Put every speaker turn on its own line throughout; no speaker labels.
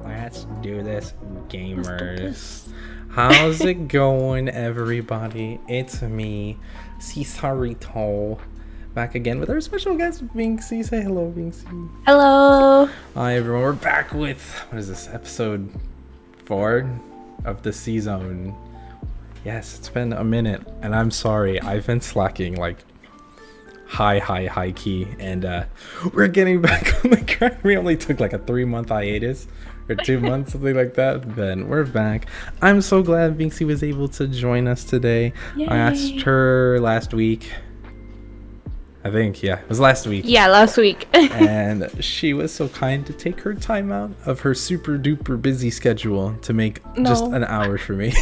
Let's do this, gamers. How's it going, everybody? It's me, Cisarito, back again with our special guest, Vinxxy. Say hello, Vinxxy.
Hello.
Hi, everyone. We're back with, what is this, episode 4 of the season. Yes, it's been a minute, and I'm sorry. I've been slacking, like, high key, and we're getting back on the grind. We only took like a 3-month hiatus or 2 months, something like that. Then we're back. I'm so glad Vinxxy was able to join us today.
Yay.
I asked her last week. I think, yeah, it was last week.
Yeah, last week.
And she was so kind to take her time out of her super duper busy schedule to make just an hour for me.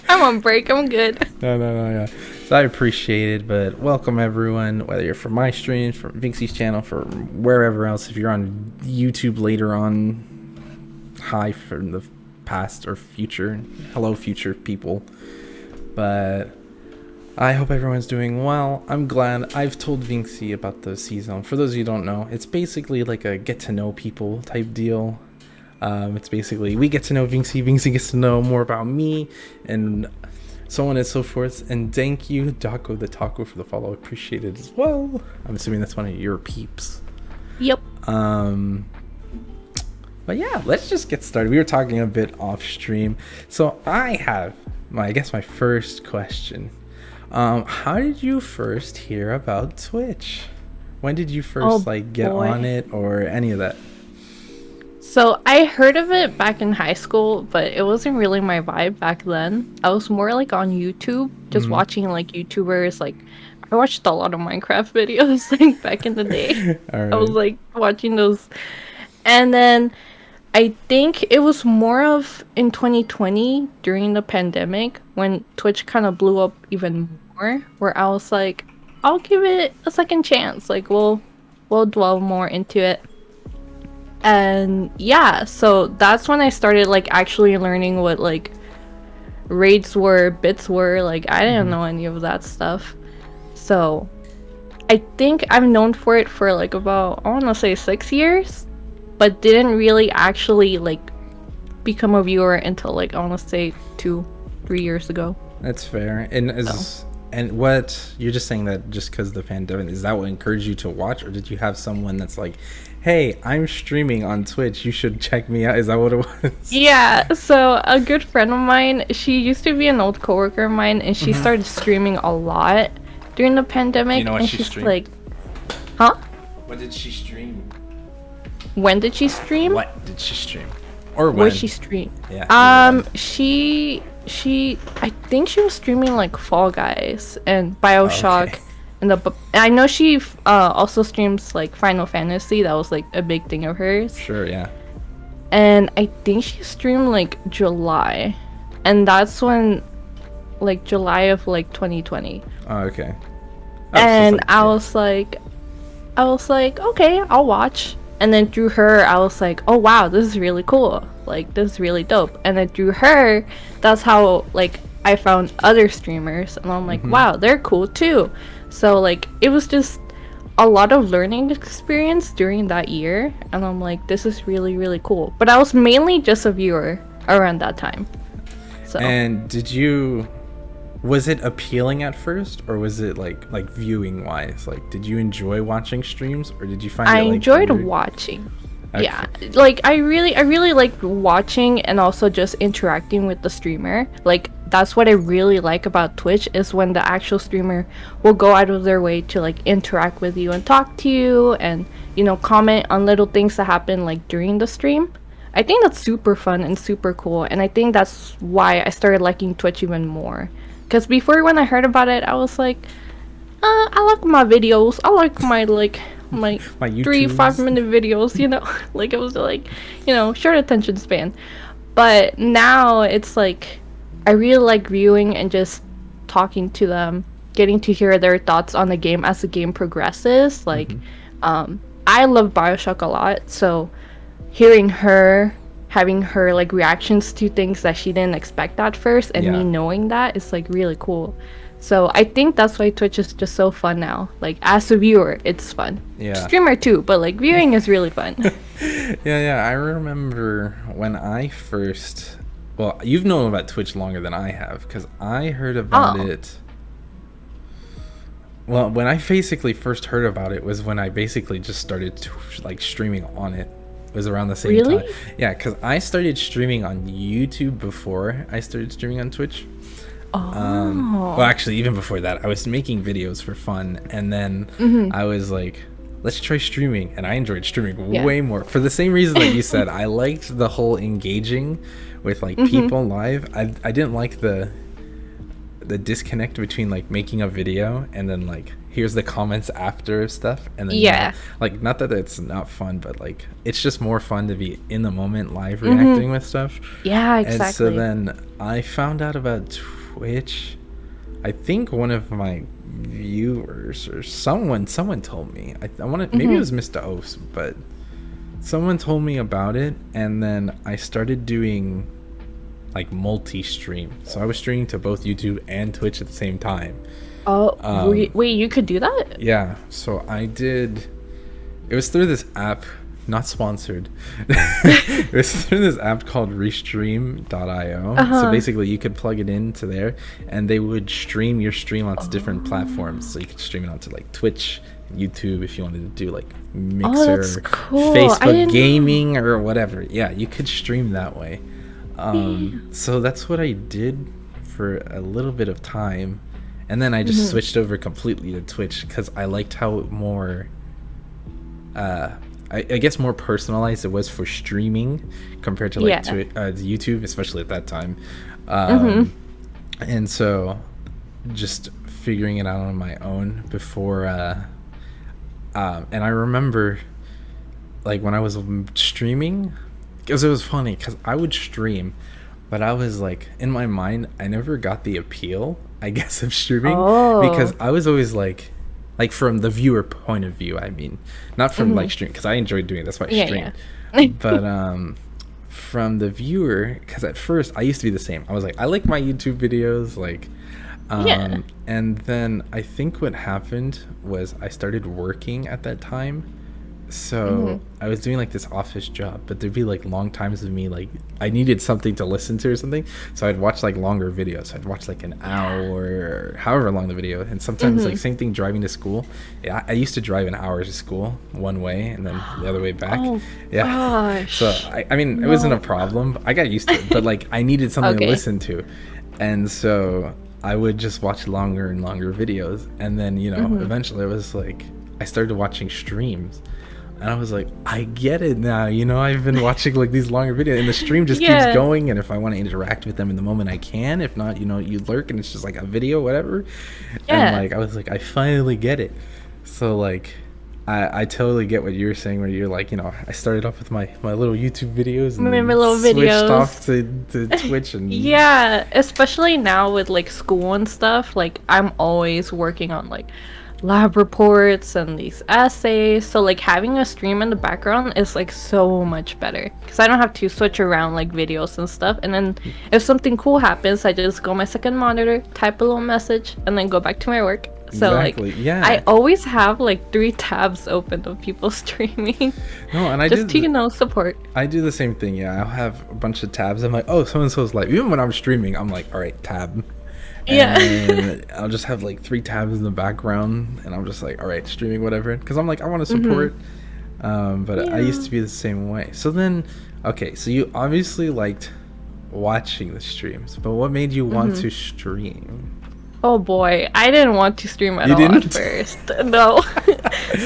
I'm on break. I'm good.
No, yeah. So I appreciate it, but welcome everyone, whether you're from my streams, from Vinxxy's channel, from wherever else. If you're on YouTube later on, hi from the past or future. Hello, future people. But I hope everyone's doing well. I'm glad. I've told Vinxxy about the season. For those of you who don't know, it's basically like a get to know people type deal. It's basically we get to know Vinxxy, Vinxxy gets to know more about me, and so on and so forth. And thank you, Daco the Taco, for the follow. Appreciate it as well. I'm assuming that's one of your peeps.
Yep.
But yeah, let's just get started. We were talking a bit off stream, so I have my first question. How did you first hear about Twitch? When did you first get on it or any of that?
So I heard of it back in high school, but it wasn't really my vibe back then. I was more like on YouTube, just watching like YouTubers. Like I watched a lot of Minecraft videos like back in the day.
All right.
I was like watching those, and then I think it was more of in 2020 during the pandemic when Twitch kind of blew up even more, where I was like, I'll give it a second chance. Like we'll dwell more into it. And yeah, so that's when I started like actually learning what like raids were, bits were. Like I didn't know any of that stuff. So I think I've known for it for like about, I want to say 6 years, but didn't really actually like become a viewer until like, I want to say 2-3 years ago.
That's fair. And what you're just saying that just because of the pandemic, is that what encouraged you to watch, or did you have someone that's like, hey, I'm streaming on Twitch, you should check me out? Is that what it was?
Yeah, so a good friend of mine, she used to be an old coworker of mine, and she started streaming a lot during the pandemic.
You know what
and
she
she's
streamed?
like, huh?
What did she stream?
When did she stream?
What did she stream? Or when?
Where she streamed?
Yeah.
She I think she was streaming like Fall Guys and BioShock.
Okay.
And I know she also streams like Final Fantasy. That was like a big thing of hers.
Sure, yeah.
And I think she streamed like July, and that's when like July of like 2020.
Oh, okay.
And I was like, okay, I'll watch. And then through her, I was like, oh wow, this is really cool. Like this is really dope. And then through her, that's how like I found other streamers, and I'm like, wow, they're cool too. So like it was just a lot of learning experience during that year, and I'm like, this is really, really cool. But I was mainly just a viewer around that time. So.
And was it appealing at first, or was it like viewing wise? Like, did you enjoy watching streams, or did you find
I
it like
enjoyed
weird?
watching.
Okay.
Yeah, like I really liked watching and also just interacting with the streamer. Like that's what I really like about Twitch, is when the actual streamer will go out of their way to like interact with you and talk to you, and comment on little things that happen like during the stream. I think that's super fun and super cool, and I think that's why I started liking Twitch even more. Because before, when I heard about it, I was like, I like my videos. I like my 3-5 minute videos, like it was like, short attention span. But now it's like, I really like viewing and just talking to them, getting to hear their thoughts on the game as the game progresses. Like, I love BioShock a lot, so having her like reactions to things that she didn't expect at first, and me knowing that is like really cool. So I think that's why Twitch is just so fun now. Like as a viewer, it's fun.
Yeah.
Streamer too, but like viewing is really fun.
Yeah. I remember when I first. Well, you've known about Twitch longer than I have, because I heard about it. Well, when I basically first heard about it was when I basically just started like streaming on it. It was around the same time. Yeah, because I started streaming on YouTube before I started streaming on Twitch. Well, actually, even before that, I was making videos for fun, and then I was like, let's try streaming, and I enjoyed streaming way more for the same reason that you said. I liked the whole engaging with like people live. I didn't like the disconnect between like making a video and then like here's the comments after stuff, and then you know, like, not that it's not fun, but like it's just more fun to be in the moment live reacting with stuff.
Yeah, exactly.
And so then I found out about Twitch. I think one of my viewers or someone told me. I want to maybe it was Mr. Os, but someone told me about it, and then I started doing like multi-stream. So I was streaming to both YouTube and Twitch at the same time.
Oh, wait, you could do that?
Yeah, so I did. It was through this app, not sponsored. It was through this app called Restream.io. So basically you could plug it into there and they would stream your stream onto different platforms. So you could stream it onto like Twitch, YouTube, if you wanted to do like Mixer, Facebook gaming or whatever. Yeah, you could stream that way. So that's what I did for a little bit of time, and then I just switched over completely to Twitch because I liked how more I guess more personalized it was for streaming compared to like YouTube, especially at that time. And so just figuring it out on my own before and I remember like when I was streaming, because it was funny because I would stream, but I was like, in my mind, I never got the appeal, I guess, of streaming because I was always like from the viewer point of view, I mean, not from like stream, because I enjoyed doing it, that's why I stream. But from the viewer, because at first I used to be the same. I was like, I like my YouTube videos, like, and then I think what happened was I started working at that time. So I was doing like this office job, but there'd be like long times of me like I needed something to listen to or something, so I'd watch like longer videos. I'd watch like an hour or however long the video, and sometimes like same thing driving to school. I used to drive an hour to school one way and then the other way back.
Gosh.
So I mean it wasn't a problem. I got used to it, but like I needed something to listen to, and so I would just watch longer and longer videos, and then you know eventually it was like I started watching streams. And I was like, I get it now. You know, I've been watching like these longer videos, and the stream just keeps going. And if I want to interact with them in the moment, I can. If not, you know, you lurk, and it's just like a video, whatever. And like, I was like, I finally get it. So like, I totally get what you're saying, where you're like, you know, I started off with my little YouTube videos, and then switched off to Twitch, and
especially now with like school and stuff. Like, I'm always working on like lab reports and these essays, so like having a stream in the background is like so much better because I don't have to switch around like videos and stuff, and then if something cool happens, I just go on my second monitor, type a little message, and then go back to my work. So I always have like 3 tabs open of people streaming.
No, and I
just to, you know, support.
I do the same thing. I'll have a bunch of tabs. I'm like, oh, so and so's live. Even when I'm streaming, I'm like, all right, tab. And I'll just have like 3 tabs in the background, and I'm just like, all right, streaming, whatever, because I'm like, I want to support. But I used to be the same way. So then, okay, so you obviously liked watching the streams, but what made you want to stream?
Oh boy, I didn't want to stream at all at first. No.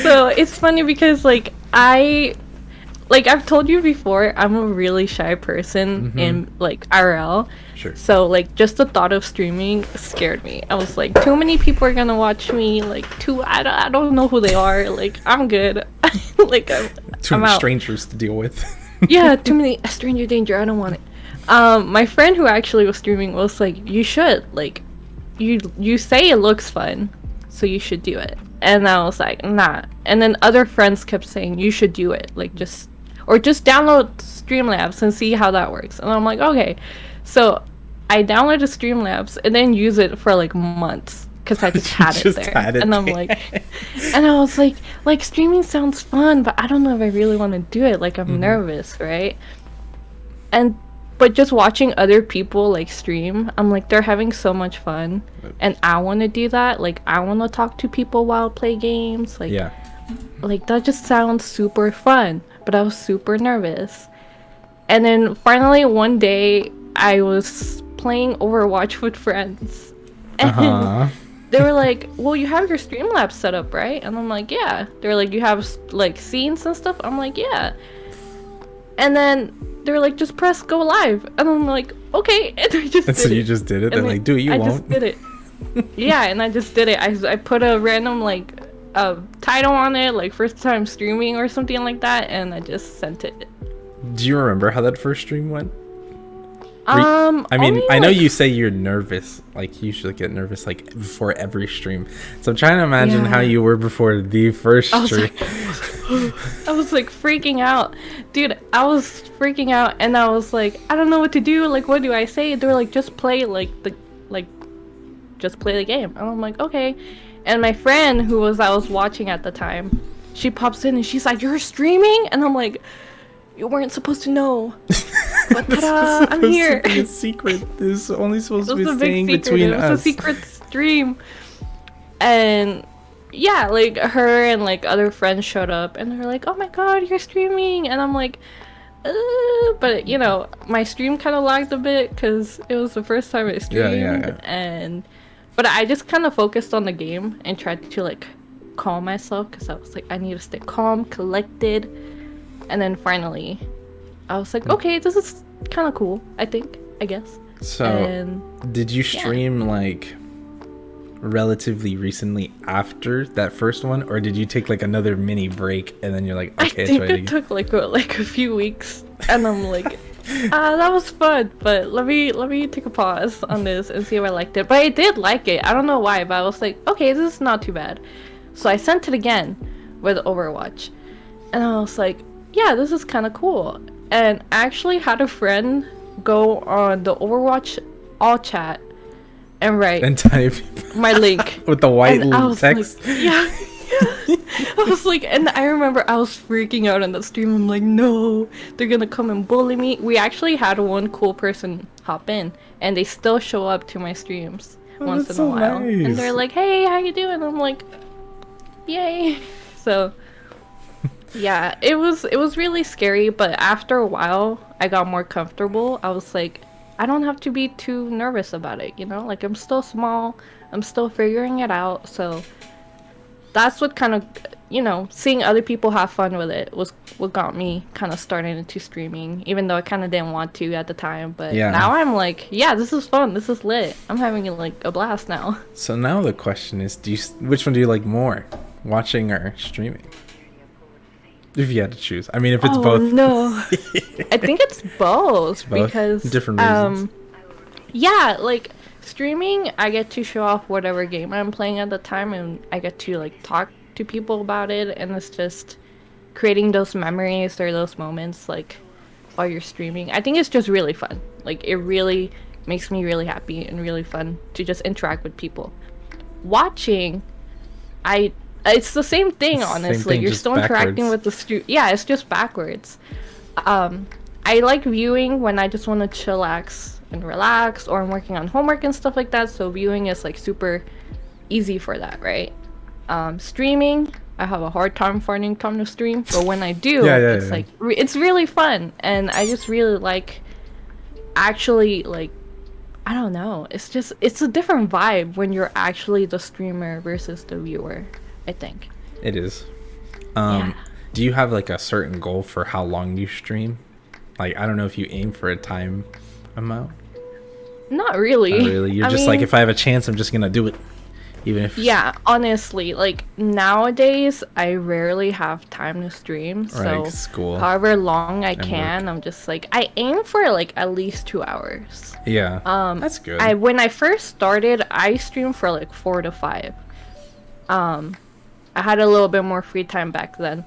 So it's funny because like I've told you before, I'm a really shy person in like IRL.
Sure.
So like just the thought of streaming scared me. I was like, too many people are gonna watch me. Like I don't know who they are. Like I'm good. Like
too many strangers to deal with.
Yeah, too many stranger danger. I don't want it. My friend who actually was streaming was like, you should, like, you say it looks fun, so you should do it. And I was like, nah. And then other friends kept saying, you should do it, like just download Streamlabs and see how that works. And I'm like, okay. So I downloaded Streamlabs and then use it for like months. because I just had it there. And I'm like, and I was like streaming sounds fun, but I don't know if I really want to do it. Like, I'm nervous, right? But just watching other people like stream, I'm like, they're having so much fun, and I want to do that. Like, I want to talk to people while play games. Like,
Yeah.
Like, that just sounds super fun, but I was super nervous. And then finally one day I was playing Overwatch with friends, and they were like, well, you have your Streamlabs set up, right? And I'm like, yeah. They're like, you have like scenes and stuff? I'm like, yeah. And then they're like, just press go live. And I'm like, okay. And I just did
so
it.
you just did it? They're like, do it, you won't.
I just did it. Yeah, and I just did it. I put a random like title on it, like first time streaming or something like that, and I just sent it.
Do you remember how that first stream went?
I
mean, I know you say you're nervous. Like, you should get nervous like before every stream. So I'm trying to imagine how you were before the first stream.
I was like freaking out, dude. I was freaking out, and I was like, I don't know what to do. Like, what do I say? They were like, just play just play the game. And I'm like, okay. And my friend I was watching at the time, she pops in and she's like, you're streaming? And I'm like, you weren't supposed to know. But ta-da, I'm here.
To be a secret. This is only supposed to be staying
between
us.
It was a secret stream. And yeah, like her and like other friends showed up and they're like, oh my god, you're streaming. And I'm like, but you know, my stream kind of lagged a bit because it was the first time I streamed. But I just kind of focused on the game and tried to like calm myself because I was like, I need to stay calm, collected. And then finally I was like, okay, this is kind of cool, I guess.
So did you stream like relatively recently after that first one, or did you take like another mini break and then you're like, okay,
I think it took like a few weeks, and I'm like, that was fun, but let me take a pause on this and see if I liked it. But I did like it. I don't know why, but I was like, okay, this is not too bad. So I sent it again with Overwatch, and I was like, yeah, this is kind of cool. And I actually had a friend go on the Overwatch all chat and write
and type
my link
with the white text.
Like, yeah. I was like, and I remember I was freaking out on the stream. I'm like, no, they're gonna come and bully me. We actually had one cool person hop in, and they still show up to my streams once in a while. Nice. And they're like, hey, how you doing? I'm like, yay. So yeah, it was really scary, but after a while I got more comfortable. I was like, I don't have to be too nervous about it, you know? Like, I'm still small, I'm still figuring it out. So that's what kind of, you know, seeing other people have fun with it was what got me kind of started into streaming, even though I kind of didn't want to at the time. But now I'm like, yeah, this is fun, this is lit, I'm having like a blast now. So
now the question is, which one do you like more, watching or streaming? If you had to choose. I mean, if it's both. No.
I think it's both, because
different reasons.
Yeah, like streaming, I get to show off whatever game I'm playing at the time, and I get to like talk to people about it, and it's just creating those memories or those moments like while you're streaming. I think it's just really fun. Like, it really makes me really happy and really fun to just interact with people. Watching, it's the same thing, honestly. You're still interacting with the yeah, it's just backwards. I like viewing when I just want to chillax and relax, or I'm working on homework and stuff like that, so viewing is like super easy for that, right? Streaming, I have a hard time finding time to stream, but when I do, it's like it's really fun, and I just really like, actually, like, I don't know, it's a different vibe when you're actually the streamer versus the viewer, I think.
It is. Do you have like a certain goal for how long you stream? Like, I don't know if you aim for a time amount.
Not really.
Not really. You're just like, if I have a chance, I'm just gonna do it, even if.
Yeah, honestly, like nowadays, I rarely have time to stream. So
school.
However long I can, I'm just like, I aim for like at least 2 hours.
Yeah. That's good.
When I first started, I streamed for like 4 to 5. I had a little bit more free time back then,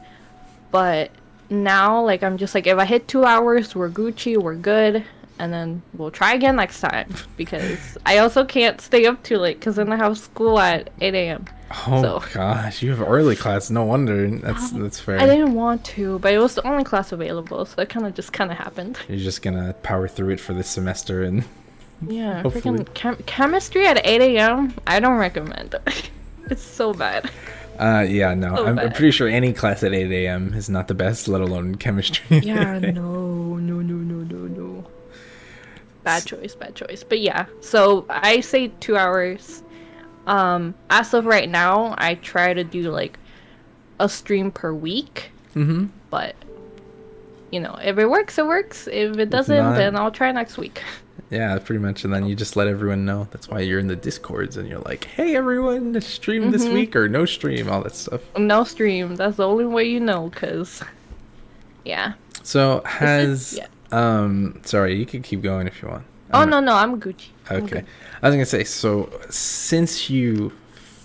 but now, like, I'm just like, if I hit 2 hours, we're Gucci, we're good. and then we'll try again next time because I also can't stay up too late because then I have school at 8 a.m.
Oh gosh, you have early class. No wonder. That's fair.
I didn't want to, but it was the only class available, so it kind of happened.
You're just gonna power through it for this semester and
yeah,
hopefully.
freaking chemistry at 8 a.m. I don't recommend. It's so bad.
Yeah, no,
So
I'm
bad.
pretty sure any class at 8 a.m. is not the best, let alone chemistry.
Yeah, no. Bad choice. But yeah, so I say 2 hours. As of right now, I try to do like a stream per week.
Mm-hmm.
But if it works, it works. If it doesn't,
not-
then I'll try next week.
Yeah, pretty much. And then you just let everyone know. That's why you're in the Discords and you're like, hey, everyone, stream this week or no stream, all that stuff.
No stream. That's the only way you know, cause yeah.
So
Yeah.
sorry, you can keep going if you want.
Oh no, I'm Gucci. I'm
Okay.
good.
I was going to say, so since you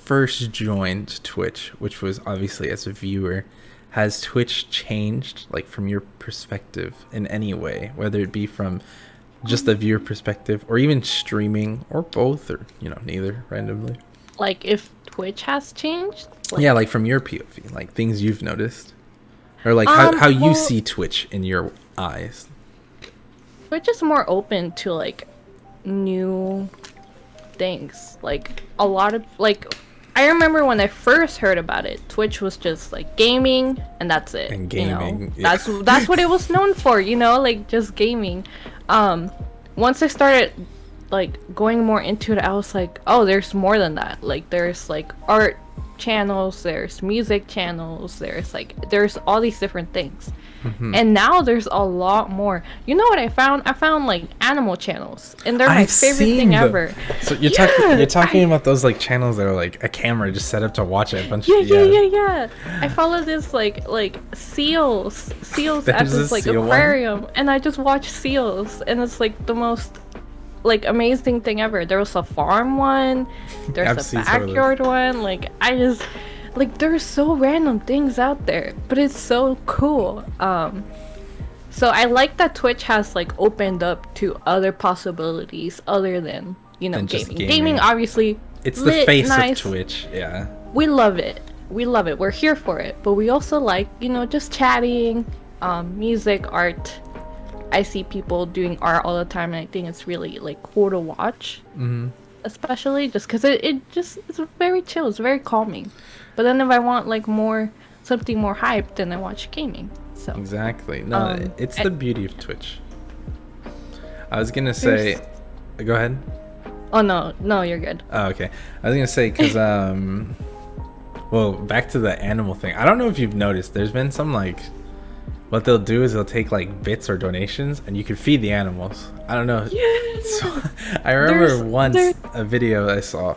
first joined Twitch, which was obviously as a viewer, has Twitch changed, like, from your perspective in any way, whether it be from just the viewer perspective or even streaming or both or, neither randomly?
Like if Twitch has changed?
Yeah, like from your POV, like things you've noticed. Or like how you
well-
see Twitch in your eyes.
Twitch is more open to like new things. Like a lot of I remember when I first heard about it, Twitch was just like gaming and that's it.
And gaming, yeah.
That's what it was known for, like just gaming. Once I started like going more into it, I was like, oh, there's more than that. Like there's like art channels, there's music channels, there's all these different things. And now there's a lot more. You know what I found? I found like animal channels, and they're my
I've
favorite
seen
thing
them.
ever.
So you're talking about those like channels that are like a camera just set up to watch a bunch of
Yeah. I follow this like seals at
There's
this
a
like
seal one?
aquarium, and I just watch seals, and it's like the most like amazing thing ever. There was a farm one, there's
I've
a
seen some of those.
backyard one. Like I just there's so random things out there, but it's so cool. So I like that Twitch has like opened up to other possibilities other than
Than just
gaming.
gaming.
Obviously,
It's the
lit,
face
nice.
of Twitch, yeah.
We love it. We're here for it. But we also like, just chatting, music, art. I see people doing art all the time, and I think it's really like cool to watch.
Mm-hmm.
Especially just because it's very chill. It's very calming. But then if I want like something more hyped, then I watch gaming. So
Exactly. No, it's the beauty of Twitch. I was gonna say, go ahead.
Oh no, you're good.
Oh, okay. I was gonna say because well, back to the animal thing. I don't know if you've noticed. There's been some like, what they'll do is they'll take like bits or donations, and you can feed the animals. I don't know.
Yes.
So, I remember once a video I saw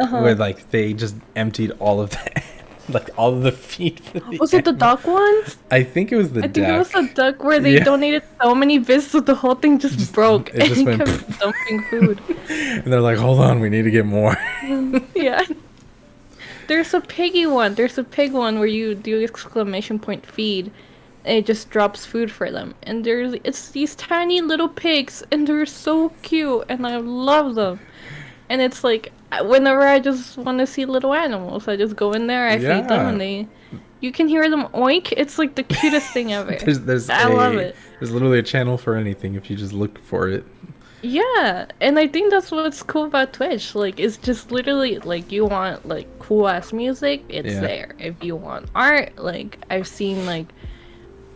where like they just emptied all of the like all of the feed. For the
Was it the
animals.
duck ones?
I think it was the
I
duck.
think it was the duck where they donated so many bits so the whole thing just broke
it
and
just
he
went
kept dumping food.
And they're like, hold on, we need to get more.
Yeah. There's a piggy one. There's a pig one where you do exclamation point feed and it just drops food for them. And it's these tiny little pigs and they're so cute and I love them. And it's like whenever I just want to see little animals, I just go in there, I feed them, and you can hear them oink. It's like the cutest thing ever. I love it.
There's literally a channel for anything if you just look for it.
Yeah, and I think that's what's cool about Twitch. Like, it's just literally like you want like cool ass music, it's there. If you want art, like I've seen like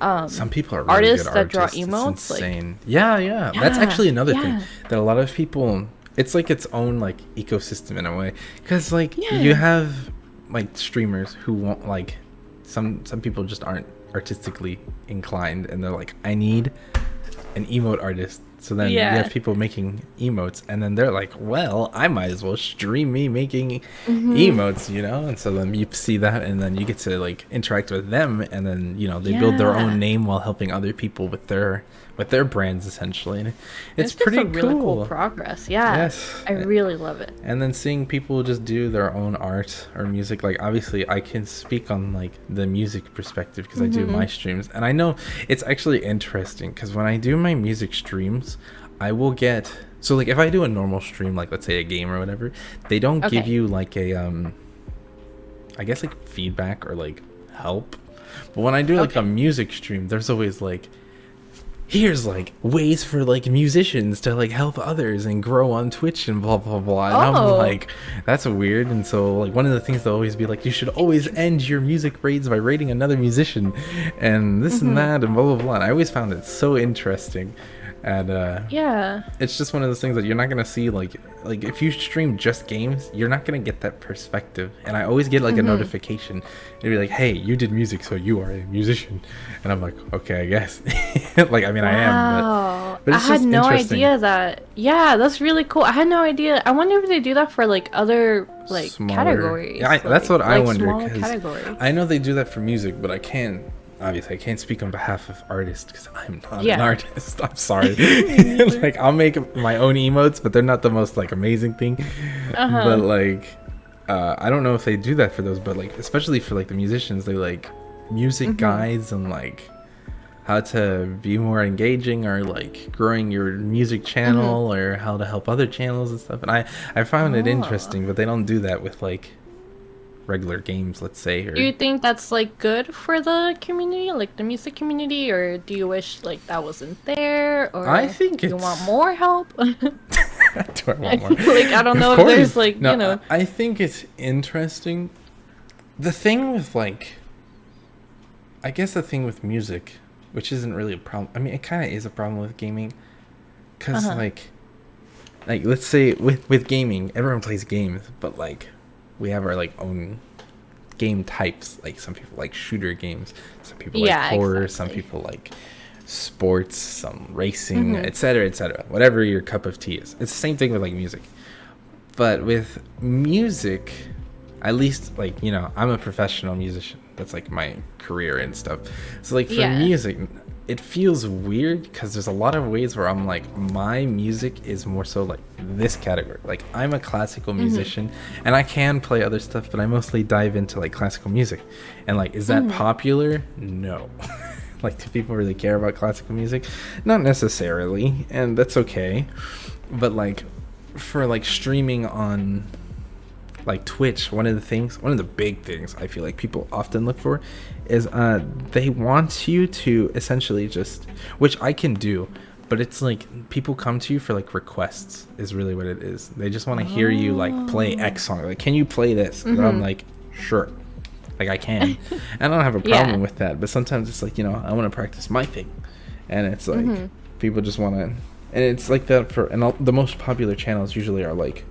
some people are really
artists
good
that draw
artists.
emotes.
It's insane. Yeah. That's actually another thing that a lot of people. It's like its own like ecosystem in a way, because like you have like streamers who want like some people just aren't artistically inclined, and they're like, I need an emote artist. So then you have people making emotes, and then they're like, well, I might as well stream me making emotes, and so then you see that, and then you get to like interact with them, and then they build their own name while helping other people with their brands essentially. And it's pretty
just a really cool progress. I really love it.
And then seeing people just do their own art or music, like obviously I can speak on like the music perspective because I do my streams, and I know it's actually interesting because when I do my music streams, I will get, so like if I do a normal stream, like let's say a game or whatever, they don't give
Okay.
you like a I guess like feedback or like help. But when I do like a music stream, there's always like, here's like ways for like musicians to like help others and grow on Twitch and blah blah blah. And I'm like, that's weird. And so like one of the things they'll always be like, you should always end your music raids by rating another musician and this and that and blah blah blah. And I always found it so interesting. And
Yeah.
it's just one of those things that you're not gonna see like if you stream just games, you're not gonna get that perspective. And I always get like a notification. It'd be like, hey, you did music, so you are a musician. And I'm like, okay, I guess. Like, I mean, I am, but
I
it's
had
just
no
interesting.
idea that. Yeah, that's really cool. I had no idea. I wonder if they do that for like other like
Smaller.
categories.
Yeah, that's what I wonder,
smaller
because
categories.
I know they do that for music, but I can't. Obviously, I can't speak on behalf of artists because I'm not an
Yeah.
artist. I'm sorry. Like, I'll make my own emotes, but they're not the most like amazing thing. But like, I don't know if they do that for those, but like, especially for like the musicians, they like music guides and like how to be more engaging or like growing your music channel or how to help other channels and stuff. And I found it interesting, but they don't do that with like regular games, let's say. Or
Do you think that's like good for the community, like the music community, or do you wish like that wasn't there, or
I think
you
it's
want more help?
do I want more?
Like, I don't know
Of
if
course.
there's like,
No,
you know.
I think it's interesting. The thing with like, I guess the thing with music, which isn't really a problem. I mean, it kind of is a problem with gaming, because like let's say with gaming, everyone plays games, but like we have our like own game types. Like some people like shooter games, some people like horror, some people like sports, some racing, etc., etc. Whatever your cup of tea is. It's the same thing with like music. But with music, at least like, you know, I'm a professional musician. That's like my career and stuff. So like for music, it feels weird because there's a lot of ways where I'm like, my music is more so like this category. Like I'm a classical musician and I can play other stuff, but I mostly dive into like classical music. And like, is that popular? No. Like, do people really care about classical music? Not necessarily, and that's okay. But like, for like streaming on like Twitch, one of the big things I feel like people often look for is they want you to essentially just, which I can do, but it's like people come to you for like requests is really what it is. They just want to hear you like play X song. Like, can you play this? And I'm like, sure. Like I can. And I don't have a problem with that. But sometimes it's like, you know, I want to practice my thing. And it's like people just want to, and it's like that for, and the most popular channels usually are like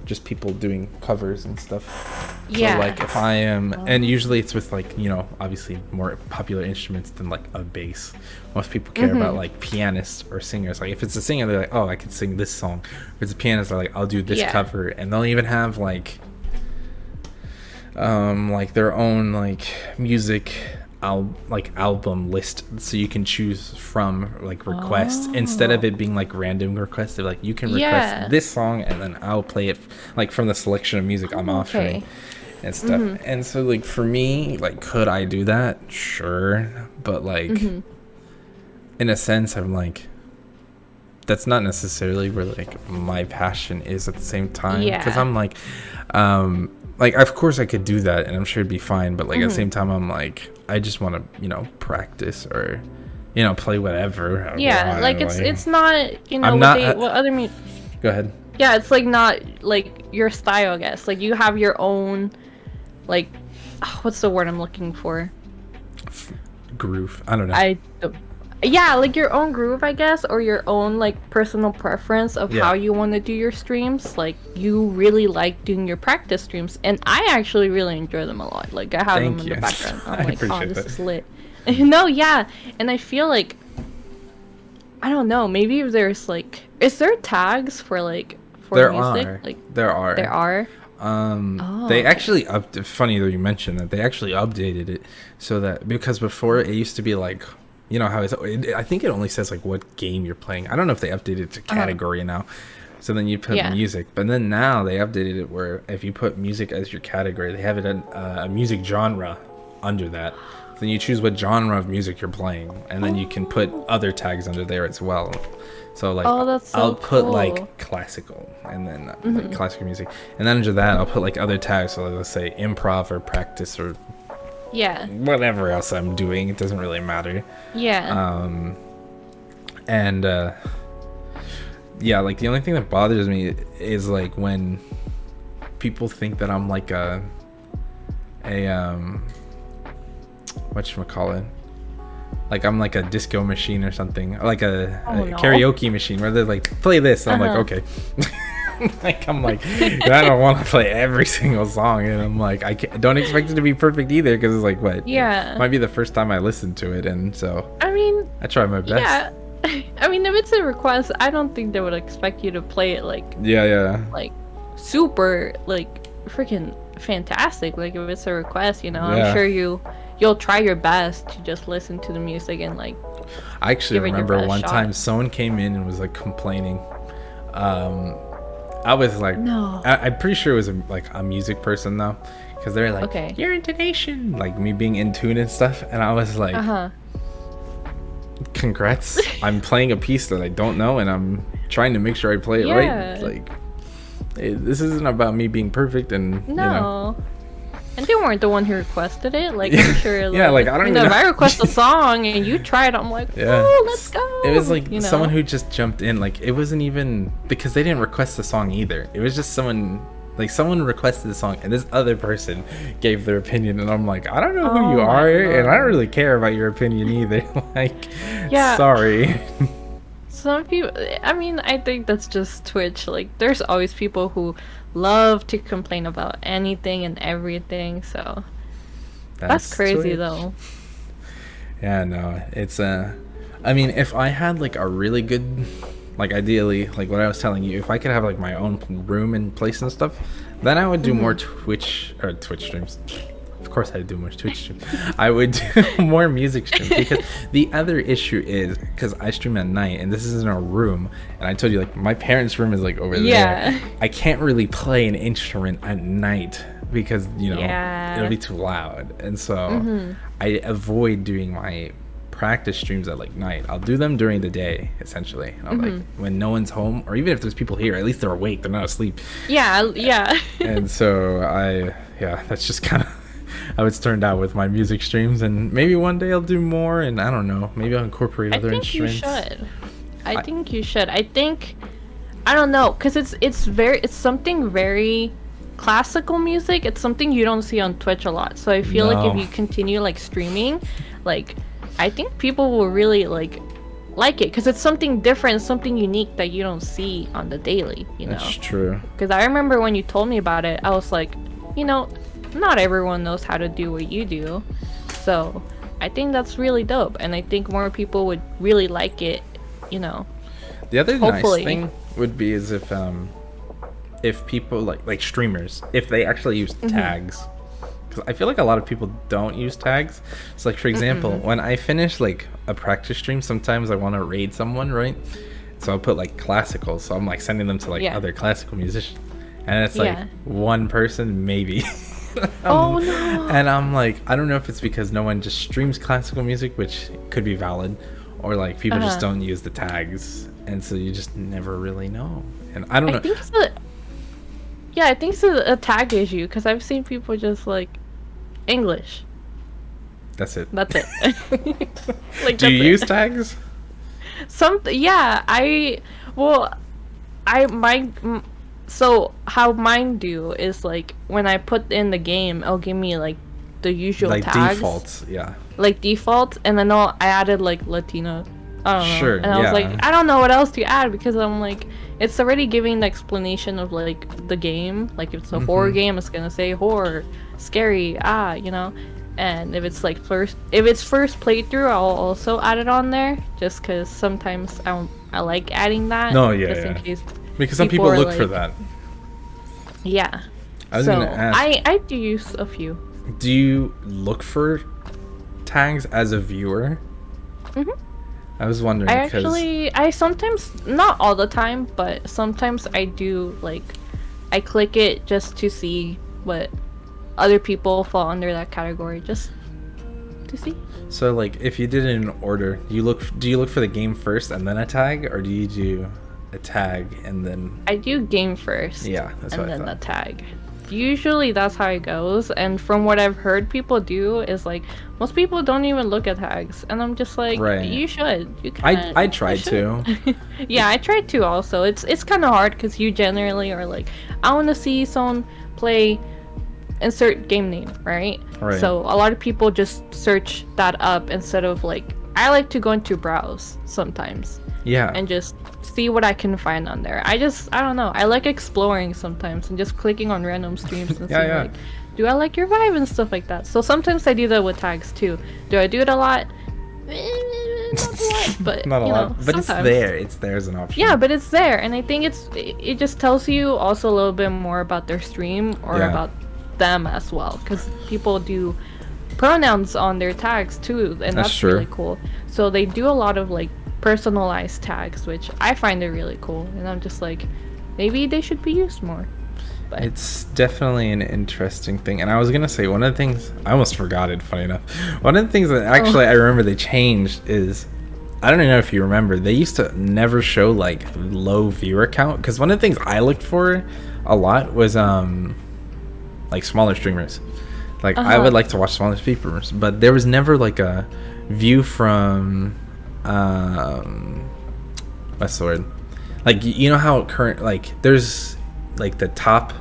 just people doing covers and stuff. So like if I am, and usually it's with like, you know, obviously more popular instruments than like a bass. Most people care about like pianists or singers. Like if it's a singer, they're like, oh, I could sing this song. If it's a pianist, they're like, I'll do this cover. And they'll even have like their own like music album list, so you can choose from like requests instead of it being like random requests. They're like, you can request this song and then I'll play it like from the selection of music I'm offering and stuff. And so like for me, like, could I do that? Sure. But like in a sense, I'm like, that's not necessarily where like my passion is at the same time, because I'm like of course I could do that and I'm sure it'd be fine, but like at the same time I'm like, I just want to, you know, practice or, you know, play whatever.
Like it's not, you know, what other
go ahead.
Yeah, it's like not like your style, I guess. Like you have your own, like, what's the word I'm looking for?
Groove. I don't know.
Yeah, like your own groove, I guess, or your own like personal preference of how you want to do your streams. Like you really like doing your practice streams, and I actually really enjoy them a lot. Like I have them in the background. I'm like, oh, this is lit. No, yeah, and I feel like, I don't know, maybe if there's like, is there tags for like for music? Like there are.
They actually funny that you mentioned that, they actually updated it so that, because before it used to be like, you know how I think it only says like what game you're playing. I don't know if they updated it to category now. So then you put music, but then now they updated it where if you put music as your category, they have it in a music genre under that. then you choose what genre of music you're playing, and then you can put other tags under there as well. So like I'll put like classical, and then like classical music, and then under that I'll put like other tags. So let's say improv or practice or whatever else I'm doing. It doesn't really matter. And like the only thing that bothers me is like when people think that I'm like a whatchamacallit, like I'm like a disco machine or something, like a karaoke machine where they're like, play this, and I'm like, okay. Like I'm like, I don't want to play every single song, and I'm like, I don't expect it to be perfect either, because it's like, what, might be the first time I listen to it, and so I mean, I try my best.
I mean, if it's a request, I don't think they would expect you to play it like like super like freaking fantastic. Like if it's a request, you know, I'm sure you'll try your best to just listen to the music and like.
I actually remember one time someone came in and was like complaining. I was like, no, I'm pretty sure it was like a music person though, because they're like, your intonation, like me being in tune and stuff, and I was like, congrats, I'm playing a piece that I don't know, and I'm trying to make sure I play it right. Like, this isn't about me being perfect, and you know. And they weren't the one who requested it. Like, I'm sure. Like, I don't even know. If
I request a song and you try it, I'm like, oh, let's go.
It was like someone who just jumped in. Like, it wasn't even because they didn't request the song either. It was just someone requested the song, and this other person gave their opinion, and I'm like, I don't know who you are, and I don't really care about your opinion either. Like, sorry.
Some people, I mean, I think that's just Twitch. Like, there's always people who love to complain about anything and everything, so that's crazy Twitch. Though.
Yeah, no, it's I mean, if I had like a really good, like ideally, like what I was telling you, if I could have like my own room and place and stuff, then I would do more Twitch streams. Of course I'd do more Twitch streams. I would do more music streams, because the other issue is, because I stream at night, and this is in a room, and I told you, like, my parents' room is like over there. I can't really play an instrument at night because, you know, it'll be too loud, and so I avoid doing my practice streams at like night. I'll do them during the day, essentially. I'm like, when no one's home, or even if there's people here, at least they're awake, they're not asleep. And so that's just kind of how it's turned out with my music streams, and maybe one day I'll do more, and I don't know, maybe I'll incorporate other instruments.
I think you should. I think, I don't know, because it's something very classical music. It's something you don't see on Twitch a lot, so I feel like if you continue like streaming, like, I think people will really like it, because it's something different, something unique that you don't see on the daily, you know.
That's true.
Because I remember when you told me about it, I was like, you know, not everyone knows how to do what you do, so I think that's really dope, and I think more people would really like it, you know.
The other nice thing would be is if people like streamers, if they actually use tags, because I feel like a lot of people don't use tags. So like, for example, when I finish like a practice stream, sometimes I want to raid someone, right? So I'll put like classical, so I'm like sending them to like other classical musicians, and it's like one person maybe.
Oh no.
And I'm like, I don't know if it's because no one just streams classical music, which could be valid, or like people just don't use the tags, and so you just never really know. And I don't know.
I think it's a tag issue, because I've seen people just like English.
That's it.
Like,
do you use tags?
So how mine do is, like, when I put in the game, it'll give me like the usual
like
tags,
defaults,
like defaults, and then I added like Latino. I don't know.
Sure,
and I was like, I don't know what else to add, because I'm like, it's already giving the explanation of like the game. Like, if it's a horror game, it's gonna say horror, scary, you know. And if it's like first playthrough, I'll also add it on there, just because sometimes I like adding that. Just in case.
Because some people look for that.
Yeah.
I was gonna ask.
I do use a few.
Do you look for tags as a viewer? I was wondering.
I sometimes, not all the time, but sometimes I do, like, I click it just to see what other people fall under that category, just to see.
So like, if you did it in order, do you look for the game first and then a tag, or do you do a tag and then?
I do game first.
Yeah, that's what I
and then
thought.
the tag. Usually that's how it goes, and from what I've heard people do is like most people don't even look at tags, and I'm just like,
Right.
you should. You
I tried to.
Yeah, I tried to also. It's kind of hard because you generally are like, I want to see someone play insert game name, right?
Right.
So a lot of people just search that up instead of like, I like to go into browse sometimes
Yeah.
and just see what I can find on there. I don't know. I like exploring sometimes and just clicking on random streams and seeing like, do I like your vibe and stuff like that. So sometimes I do that with tags too. Do I do it a lot? Not a lot, but
Not a
you
lot,
know,
but
sometimes.
it's there as an option.
Yeah, but it's there, and I think it just tells you also a little bit more about their stream or
Yeah.
about them as well, because people do pronouns on their tags too, and that's
true.
really cool. So they do a lot of like personalized tags, which I find it really cool, and I'm just like, maybe they should be used more. But
It's definitely an interesting thing. And I was going to say, one of the things, I almost forgot it, funny enough. One of the things that actually I remember they changed is, I don't know if you remember, they used to never show like low viewer count. Because one of the things I looked for a lot was like smaller streamers. Like I would like to watch smaller streamers, but there was never like a view from what's the word? Like, you know how current, like there's like the top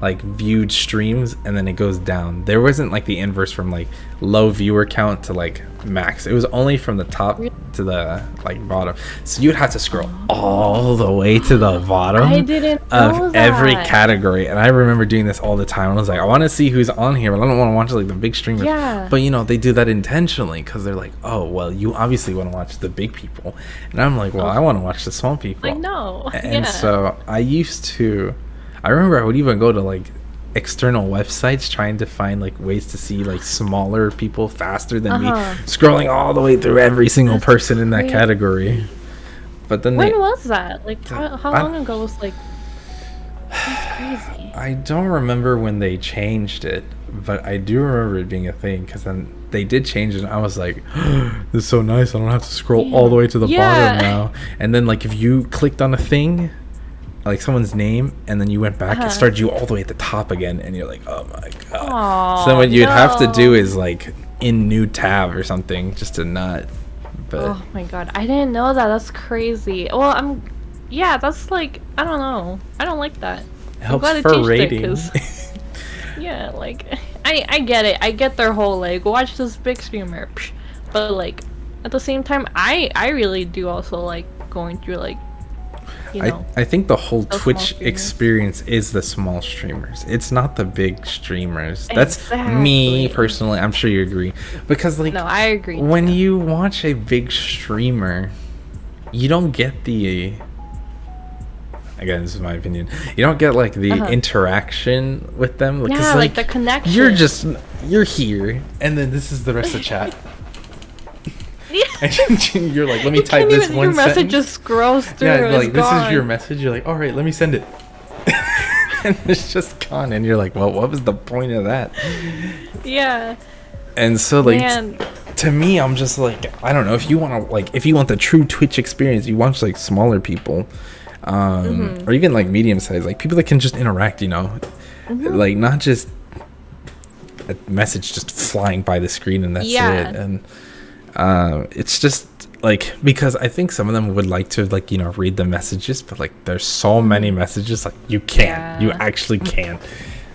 like viewed streams and then it goes down. There wasn't like the inverse from like low viewer count to like max. It was only from the top to the like bottom. So you'd have to scroll all the way to the bottom
I didn't know
of every
that.
category. And I remember doing this all the time. I was like, I want to see who's on here, but I don't want to watch like the big streamers.
Yeah.
But you know, they do that intentionally because they're like, oh well, you obviously want to watch the big people. And I'm like, well, I want to watch the small people.
I know.
And
Yeah.
so I remember I would even go to like external websites trying to find like ways to see like smaller people faster than me, scrolling all the way through every single person in that
crazy.
category. But then
When was that? Like, how long ago was like? That's crazy.
I don't remember when they changed it, but I do remember it being a thing because then they did change it and I was like, this is so nice, I don't have to scroll all the way to the bottom now. And then like if you clicked on a thing, like someone's name, and then you went back, it started you all the way at the top again, and you're like, oh my god.
Aww,
so then what you'd have to do is like in new tab or something just to not. But
Oh my god, I didn't know that. That's crazy. Well, yeah, that's like, I don't know. I don't like that.
it helps
glad it
for
changed it,
rating.
'cause- Yeah, like, I get it. I get their whole, like, watch this big streamer. Psh. But, like, at the same time, I really do also like going through, like, you know.
I think the whole
those
Twitch
small streamers.
experience is the small streamers. It's not the big streamers. That's me
Exactly.
personally. I'm sure you agree. Because like
No, I agree.
when you watch a big streamer, you don't get the again, this is my opinion. You don't get like the interaction with them. Like, 'cause,
Yeah, like the connection.
you're here, and then this is the rest of the chat.
Yeah.
And you're like, let me
You
type
can't
this
even,
one
your message
sentence.
just scrolls through.
Yeah,
it's
like this
gone.
is your message. You're like, all right, let me send it. And it's just gone, and you're like, well, what was the point of that?
Yeah.
And so like
Man.
to me, I'm just like, I don't know, if you want to like, if you want the true Twitch experience, you watch like smaller people, or even like medium sized, like people that can just interact, you know, like not just a message just flying by the screen and that's it. And it's just like, because I think some of them would like to like, you know, read the messages, but like there's so many messages, like you can't, you actually can't.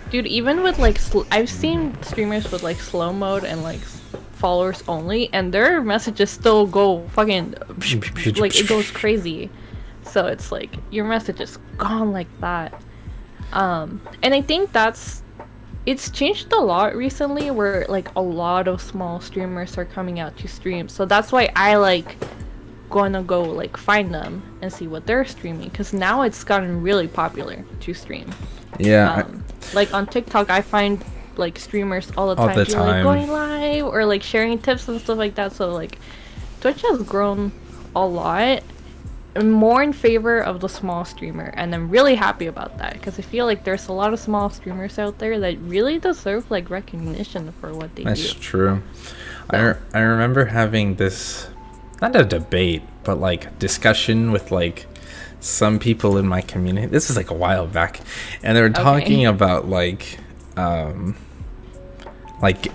Dude, even with like, I've seen streamers with like slow mode and like followers only, and their messages still go fucking like it goes crazy. So it's like your message is gone like that. And I think it's changed a lot recently, where like a lot of small streamers are coming out to stream. So that's why I like gonna go like find them and see what they're streaming, because now it's gotten really popular to stream.
Yeah.
Like on TikTok, I find like streamers all the
All
time,
the
who are, like
time.
going live or like sharing tips and stuff like that. So like Twitch has grown a lot, and more in favor of the small streamer, and I'm really happy about that, because I feel like there's a lot of small streamers out there that really deserve like recognition for what they
That's
do.
true. I remember having this, not a debate, but like discussion with like some people in my community. This is like a while back, and they were talking about like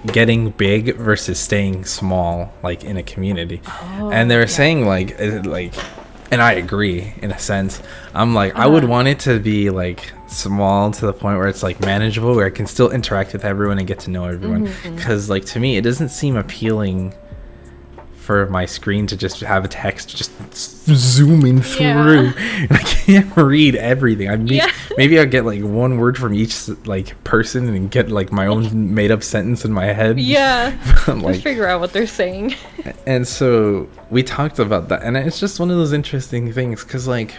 getting big versus staying small, like in a community. And they were saying like, and I agree in a sense. I'm like, I would want it to be like small to the point where it's like manageable, where I can still interact with everyone and get to know everyone. Because like to me, it doesn't seem appealing for my screen to just have a text just zooming through. And I can't read everything. Maybe I'll get like one word from each like person and get like my own made up sentence in my head.
Like, just figure out what they're saying.
And so we talked about that, and it's just one of those interesting things, because like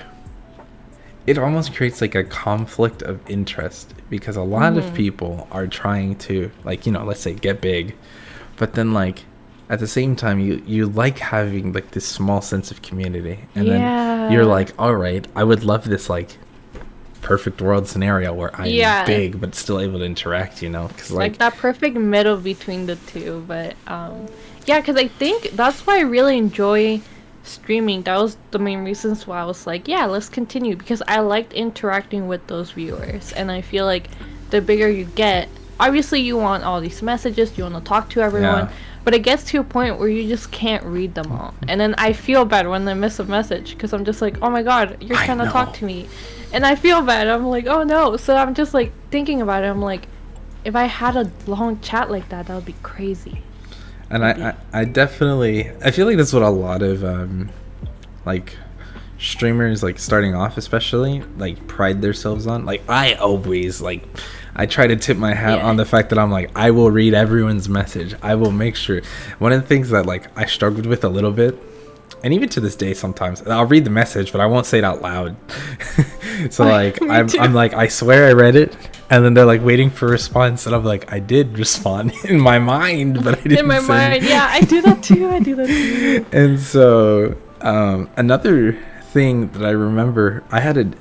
it almost creates like a conflict of interest, because a lot of people are trying to, like, you know, let's say get big, but then like at the same time you like having like this small sense of community, and then you're like, all right, I would love this like perfect world scenario where I'm big but still able to interact, you know, because
like that perfect middle between the two. But because I think that's why I really enjoy streaming. That was the main reasons why I was like, let's continue, because I liked interacting with those viewers. And I feel like the bigger you get, obviously you want all these messages, you want to talk to everyone, but it gets to a point where you just can't read them all, and then I feel bad when I miss a message, because I'm just like, oh my god, you're trying to talk to me, and I feel bad. I'm like, oh no. So I'm just like thinking about it. I'm like, if I had a long chat like that would be crazy.
And I definitely, I feel like that's what a lot of like streamers, like starting off especially, like pride themselves on. Like I always like, I try to tip my hat on the fact that I'm like, I will read everyone's message. I will make sure. One of the things that like I struggled with a little bit, and even to this day sometimes, I'll read the message but I won't say it out loud. So like I'm like, I swear I read it, and then they're like waiting for a response, and I'm like, I did respond in my mind, but I didn't.
In my mind, I do that too.
And so another thing that I remember, I had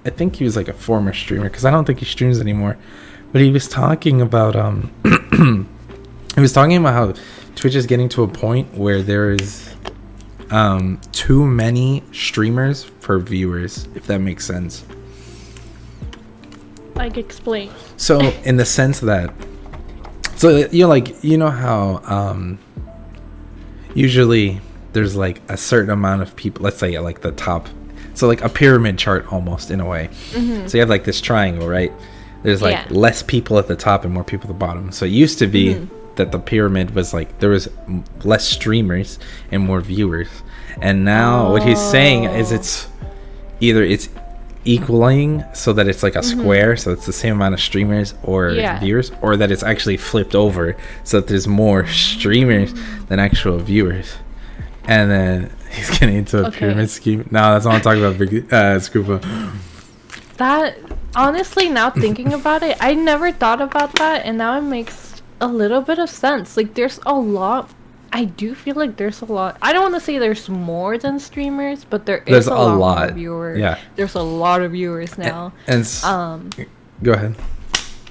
I think he was like a former streamer, because I don't think he streams anymore, but he was talking about he was talking about how Twitch is getting to a point where there is too many streamers for viewers, if that makes sense.
Like, explain.
So in the sense that, so you're like, you know how usually there's like a certain amount of people, let's say like the top, so like a pyramid chart almost in a way. So you have like this triangle, right? There's like less people at the top and more people at the bottom. So it used to be that the pyramid was like, there was less streamers and more viewers, and now what he's saying is it's equaling, so that it's like a square, so it's the same amount of streamers or viewers, or that it's actually flipped over, so that there's more streamers than actual viewers. And then he's getting into a pyramid scheme. No, that's not what I'm talking about, big Scoopa.
That, honestly, now thinking about it, I never thought about that, and now it makes a little bit of sense. Like, there's a lot. I do feel like there's a lot. I don't want to say there's more than streamers, but there's a lot of viewers. Yeah. There's a lot of viewers now.
And go ahead.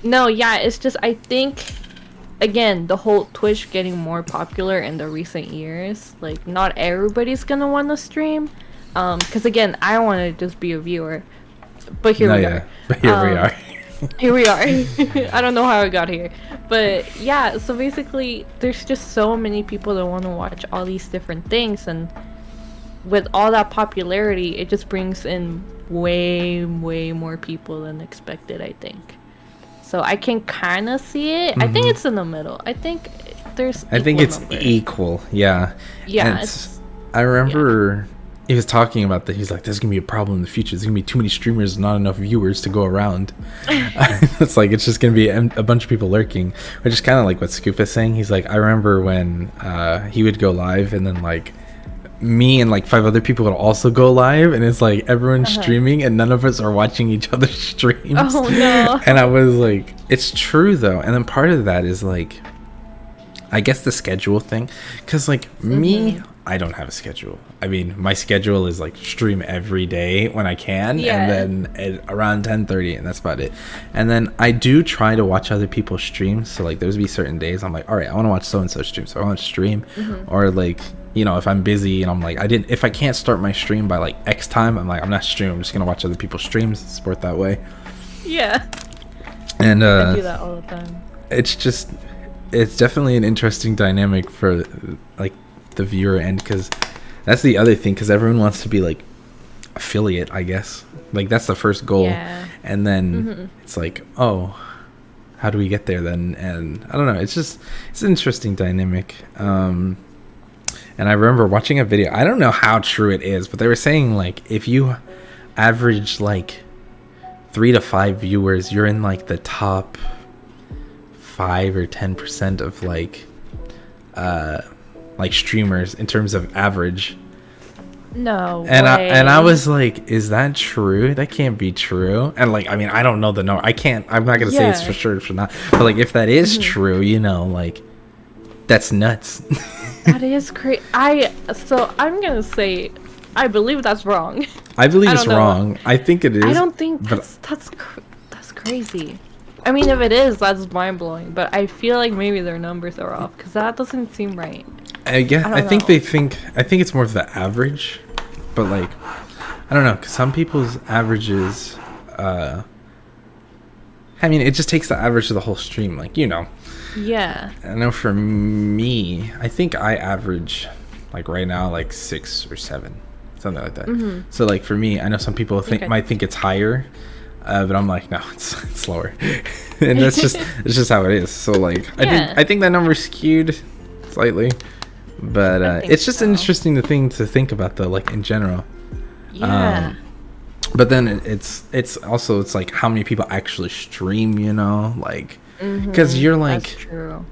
No, it's just, I think, again, the whole Twitch getting more popular in the recent years, like, not everybody's gonna want to stream, because again, I want to just be a viewer, but here we are. Here we are. I don't know how I got here, but so basically there's just so many people that want to watch all these different things, and with all that popularity, it just brings in way more people than expected, I think. So I can kind of see it. I think it's in the middle. I think it's
equal. Yeah. I remember he was talking about that. He's like, there's gonna be a problem in the future. There's gonna be too many streamers, not enough viewers to go around. It's like, it's just gonna be a bunch of people lurking, which is kind of like what Scoop is saying. He's like, I remember when he would go live, and then like me and like 5 other people would also go live, and it's like everyone's streaming and none of us are watching each other's streams.
Oh no.
And I was like, it's true though. And then part of that is like, I guess the schedule thing, because like me, I don't have a schedule. I mean, my schedule is like stream every day when I can,
Yeah.
and then at around 10:30, and that's about it. And then I do try to watch other people's streams. So like, there's be certain days I'm like, all right, I want to watch so and so stream, so I want to stream, or like, you know, if I'm busy and I'm like, if I can't start my stream by like X time, I'm like, I'm not streaming. I'm just gonna watch other people's streams, support that way.
Yeah.
And
I do that all the time.
it's definitely an interesting dynamic for like the viewer end, because that's the other thing, because everyone wants to be like affiliate, I guess, like that's the first goal.
Yeah.
And then it's like, oh, how do we get there then? And I don't know, it's an interesting dynamic. And I remember watching a video, I don't know how true it is, but they were saying like if you average like 3 to 5 viewers, you're in like the top 5 or 10% of like streamers in terms of average.
No
And
way.
I was like, is that true? That can't be true. And like, I mean, I don't know the number. I'm not gonna say it's for sure or not. But like, if that is true, you know, like, that's nuts.
That is crazy. So I'm gonna say, I believe that's wrong.
I believe
I
it's
don't know.
wrong. I think it is.
I don't think
but
that's crazy. I mean, if it is, that's mind blowing. But I feel like maybe their numbers are off because that doesn't seem right.
I guess
I
I
don't
think
know.
they think it's more of the average, but like, I don't know, because some people's averages, I mean, it just takes the average of the whole stream, like, you know.
Yeah.
I know for me, I think I average like right now like 6 or 7, something like that. So like for me, I know some people might think it's higher, but I'm like, no, it's lower, and it's just how it is. So like, I think that number's skewed slightly, but it's just interesting thing to think about though, like in general.
Yeah.
But then it's also, it's like how many people actually stream, you know, like, because you're like,
that's true.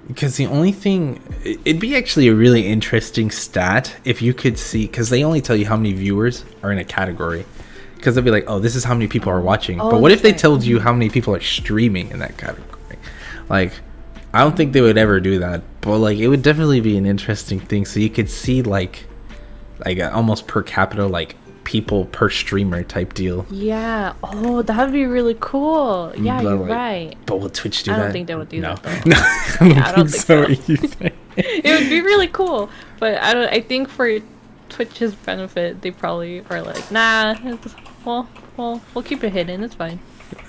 because the only thing, it'd be actually a really interesting stat if you could see, because they only tell you how many viewers are in a category, because they'll be like, oh, this is how many people are watching. But what if they told you how many people are streaming in that category? Like, I don't think they would ever do that, but like, it would definitely be an interesting thing, so you could see like almost per capita, like people per streamer type deal.
Yeah. Oh, that would be really cool. Yeah,
But,
you're
like,
right.
But will Twitch do that?
I don't think they would do that though.
No, I don't think so either.
It would be really cool, but I think for Twitch's benefit, they probably are like, nah. We'll keep it hidden. It's fine.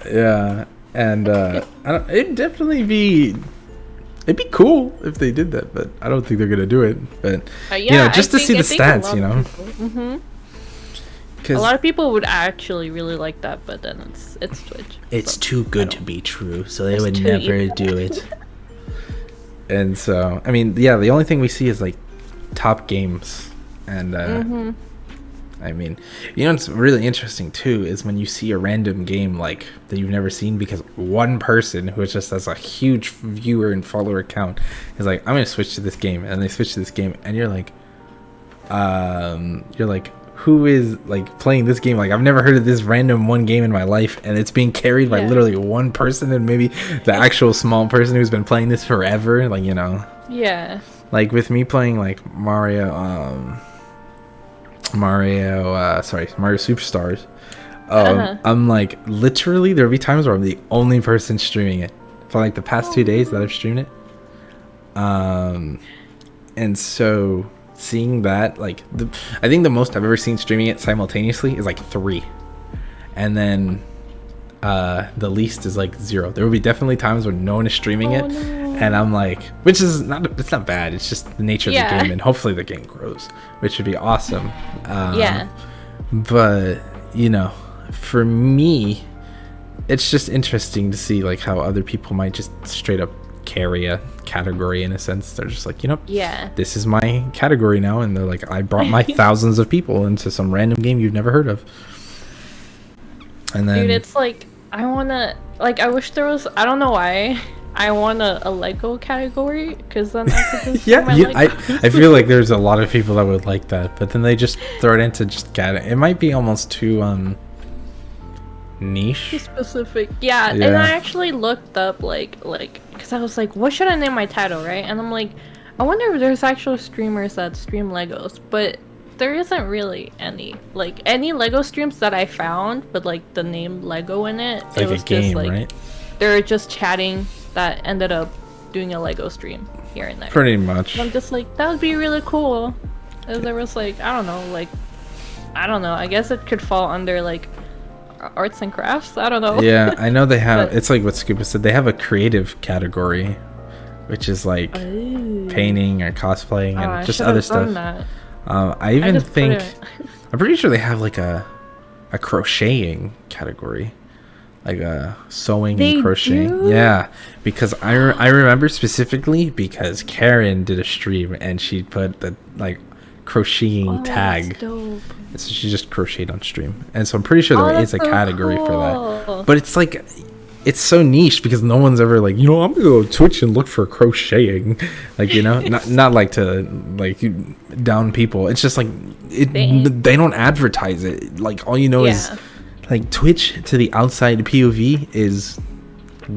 Yeah, and it'd definitely be. It'd be cool if they did that, but I don't think they're gonna do it. But
Yeah,
you know, just to see the
I think
stats, you know.
A lot of people would actually really like that, but then it's Twitch.
It's
so
too good to be true, so they
It's
would
too
never
evil.
do it. And so, I mean, yeah, the only thing we see is like top games, and I mean, you know, what's really interesting too is when you see a random game like that you've never seen, because one person who just has a huge viewer and follower count is like, I'm gonna switch to this game, and they switch to this game, and you're like, who is like playing this game? Like, I've never heard of this random one game in my life, and it's being carried by literally one person, and maybe the actual small person who's been playing this forever. Like, you know,
Yeah.
like with me playing like Mario Superstars. I'm like, literally there'll be times where I'm the only person streaming it for like the past 2 days that I've streamed it. And so seeing that, like, I think the most I've ever seen streaming it simultaneously is like 3, and then the least is like 0. There will be definitely times when no one is streaming it, and I'm like, which is it's not bad, it's just the nature of the game, and hopefully the game grows, which would be awesome. But you know, for me, it's just interesting to see like how other people might just straight up carry a category. In a sense, they're just like, you know, this is my category now, and they're like, I brought my thousands of people into some random game you've never heard of. And then,
dude, it's like, I wish there was, I don't know why, I want a Lego category, because then I could just
I feel like there's a lot of people that would like that, but then they just throw it into just it might be almost too niche,
specific. And I actually looked up like because I was like, what should I name my title, right? And I'm like, I wonder if there's actual streamers that stream Legos, but there isn't really any. Like, any Lego streams that I found with, like, the name Lego in it,
It's like
it was
a game,
just, like,
right?
they're just chatting that ended up doing a Lego stream here and there.
Pretty much.
And I'm just like, that would be really cool. If there was, like, I don't know, I guess it could fall under, like, arts and crafts. I don't know.
Yeah, I know they have.
But-
it's like what Scuba said. They have a creative category, which is like
Ooh.
painting or cosplaying and
I
just
should've
other
done
stuff.
that.
I even
just put
think
it-
I'm pretty sure they have like a crocheting category, like a sewing
They
and crocheting.
do?
Yeah, because I remember specifically because Karen did a stream and she put the like crocheting
Oh, that's
tag.
dope.
So she just crocheted on stream, and so I'm pretty sure
Oh,
there
that's
is a
so
category for
cool.
that. But it's like, it's so niche because no one's ever like, I'm gonna go to Twitch and look for crocheting, like not like to like down people. It's just like they don't advertise it. Like all is
Yeah.
like Twitch to the outside POV is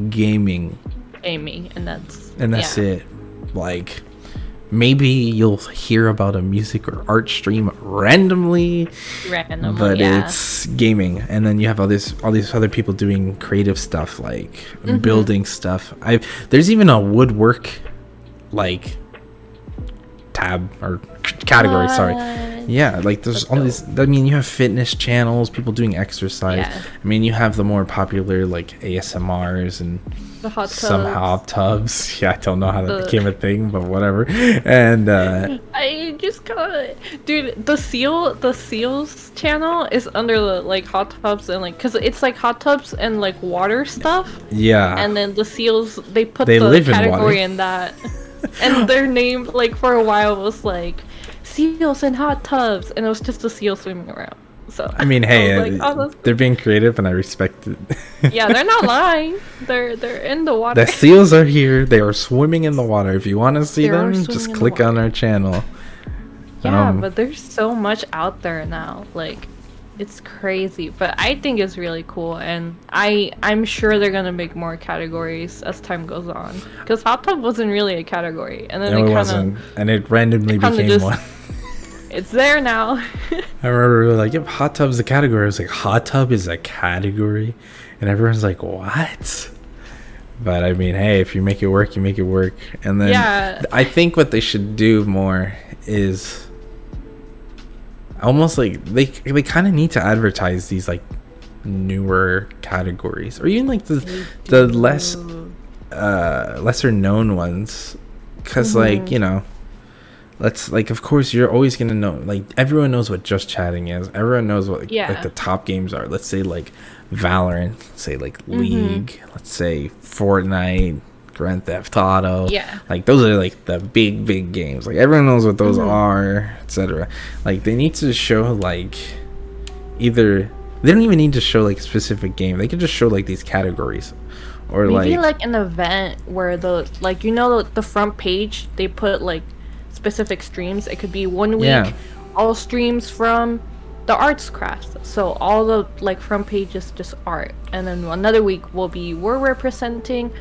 gaming,
Amy, and that's
yeah. It. Like, maybe you'll hear about a music or art stream randomly, but it's gaming. And then you have all these other people doing creative stuff, like building stuff. There's even a woodwork like tab or category. Sorry. Yeah, like there's all these. I mean, you have fitness channels, people doing exercise.
Yeah.
I mean, you have the more popular like ASMRs and
the hot tubs.
some hot tubs. Yeah, I don't know how that became a thing, but whatever. And
I just got, dude, the seals channel is under the like hot tubs and like, cause it's like hot tubs and like water stuff.
yeah,
And then the seals, they put
They
the
live in water.
category in that, and their name like for a while was like seals and hot tubs, and it was just a seal swimming around. So
I mean, hey,
was like, oh, that's-
they're being creative, and I respect it.
yeah, they're not lying. They're in the water.
The seals are here. They are swimming in the water. If you want to see
They are
them,
swimming
just
in the
click on
water.
our channel.
Yeah, but there's so much out there now. Like, it's crazy. But I think it's really cool, and I'm sure they're gonna make more categories as time goes on. Because hot tub wasn't really a category, and then
No,
it
it
kinda,
wasn't, and it randomly
kinda
became
just-
one.
it's there now.
I remember we were like, "Yep, hot tub's a category." I was like, "Hot tub is a category," and everyone's like, "What?" But I mean, hey, if you make it work, you make it work. And then
Yeah.
I think what they should do more is almost like they kind of need to advertise these like newer categories, or even like the less lesser known ones, because like let's like, of course you're always gonna know, like everyone knows what just chatting is, everyone knows what like the top games are. Let's say like Valorant, let's say like League, let's say Fortnite, Grand Theft Auto.
Yeah.
Like those are like the big games. Like everyone knows what those are, etc. Like they need to show like either they don't even need to show like a specific game. They can just show like these categories. Or
Maybe like an event where the like the front page they put like specific streams. It could be 1 week all streams from the arts crafts. So all the like front page is just art, and then another week will be we're representing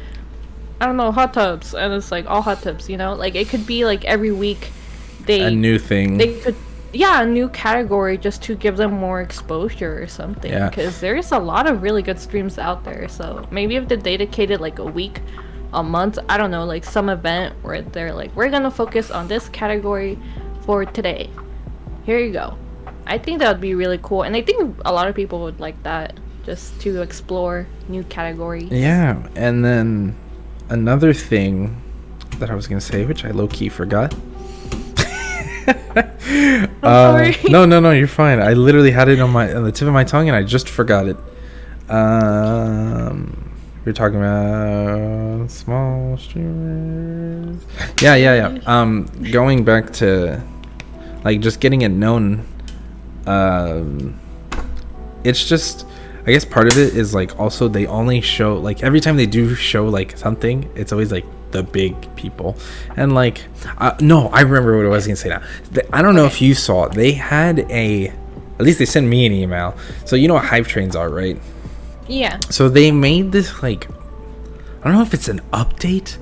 I don't know hot tubs, and it's like all hot tubs. Like it could be like every week
a new thing.
They could a new category just to give them more exposure or something.
Yeah.
Because there's a lot of really good streams out there. So maybe if they dedicated like a week, a month, I don't know, like some event where they're like, we're gonna focus on this category for today. Here you go. I think that would be really cool, and I think a lot of people would like that, just to explore new categories.
Yeah, and then another thing that I was gonna say, which I low-key forgot.
I'm sorry.
No, you're fine. I literally had it on the tip of my tongue, and I just forgot it. We're talking about small streamers. Yeah. Going back to like just getting it known. It's just, I guess part of it is like also they only show like every time they do show like something, it's always like the big people. And like no, I remember what I was gonna say now. I don't know if you saw it. They had at least they sent me an email. So you know what hype trains are, right?
Yeah.
So they made this like, I don't know if it's an update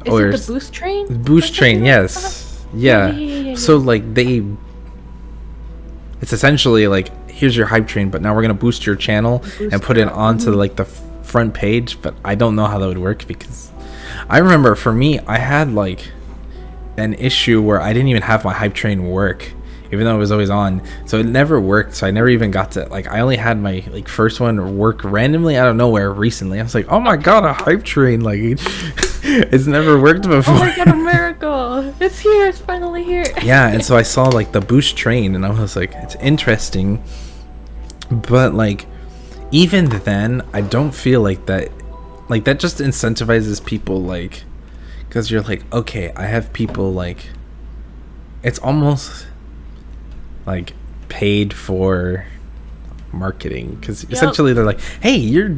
Is it the boost train?
Boost train, yes. Yeah. So like it's essentially like, here's your hype train, but now we're gonna boost your channel and put it onto like the front page. But I don't know how that would work, because I remember for me, I had like an issue where I didn't even have my hype train work, even though it was always on. So it never worked. So I never even got to, like, I only had my like first one work randomly out of nowhere recently. I was like, oh my god, a hype train, like it's never worked before.
Oh my god, a miracle. It's here, it's finally here.
Yeah, and so I saw like the boost train and I was like, it's interesting. But like, even then, I don't feel like that just incentivizes people, like, because you're like, okay, I have people, like, it's almost like paid for marketing, because essentially they're like, hey, you're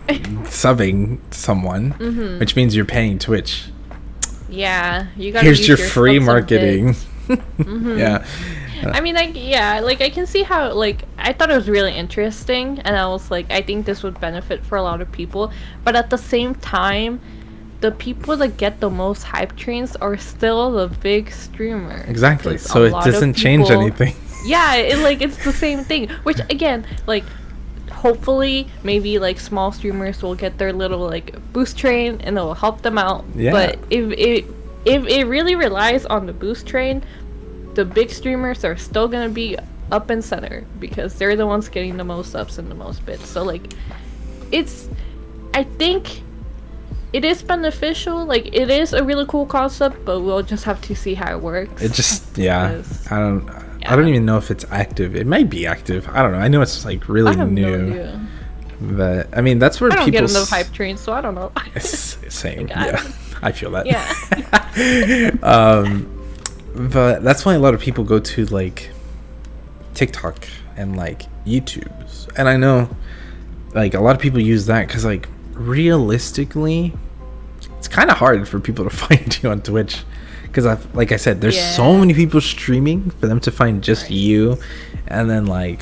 subbing someone, which means you're paying Twitch.
Yeah, you gotta
here's
use
your free marketing. Yeah.
I mean, like, yeah, like, I can see how, like, I thought it was really interesting, and I was like, I think this would benefit for a lot of people, but at the same time, the people that get the most hype trains are still the big streamers.
Exactly, so it doesn't change anything.
Yeah, it's the same thing, which, again, like, hopefully, maybe, like, small streamers will get their little, like, boost train, and it will help them out, but if it really relies on the boost train, the big streamers are still gonna be up and center, because they're the ones getting the most subs and the most bits. So like, I think it is beneficial. Like, it is a really cool concept, but we'll just have to see how it works.
It just, I don't even know if it's active. It might be active. I don't know. I know it's like really new. No, but I mean, that's where
I don't
people
get enough hype trains, so I don't know.
Same. Yeah, I feel that.
Yeah.
But that's why a lot of people go to like TikTok and like YouTube, and I know like a lot of people use that because, like, realistically, it's kind of hard for people to find you on Twitch, because like I said, there's so many people streaming for them to find just you. And then, like,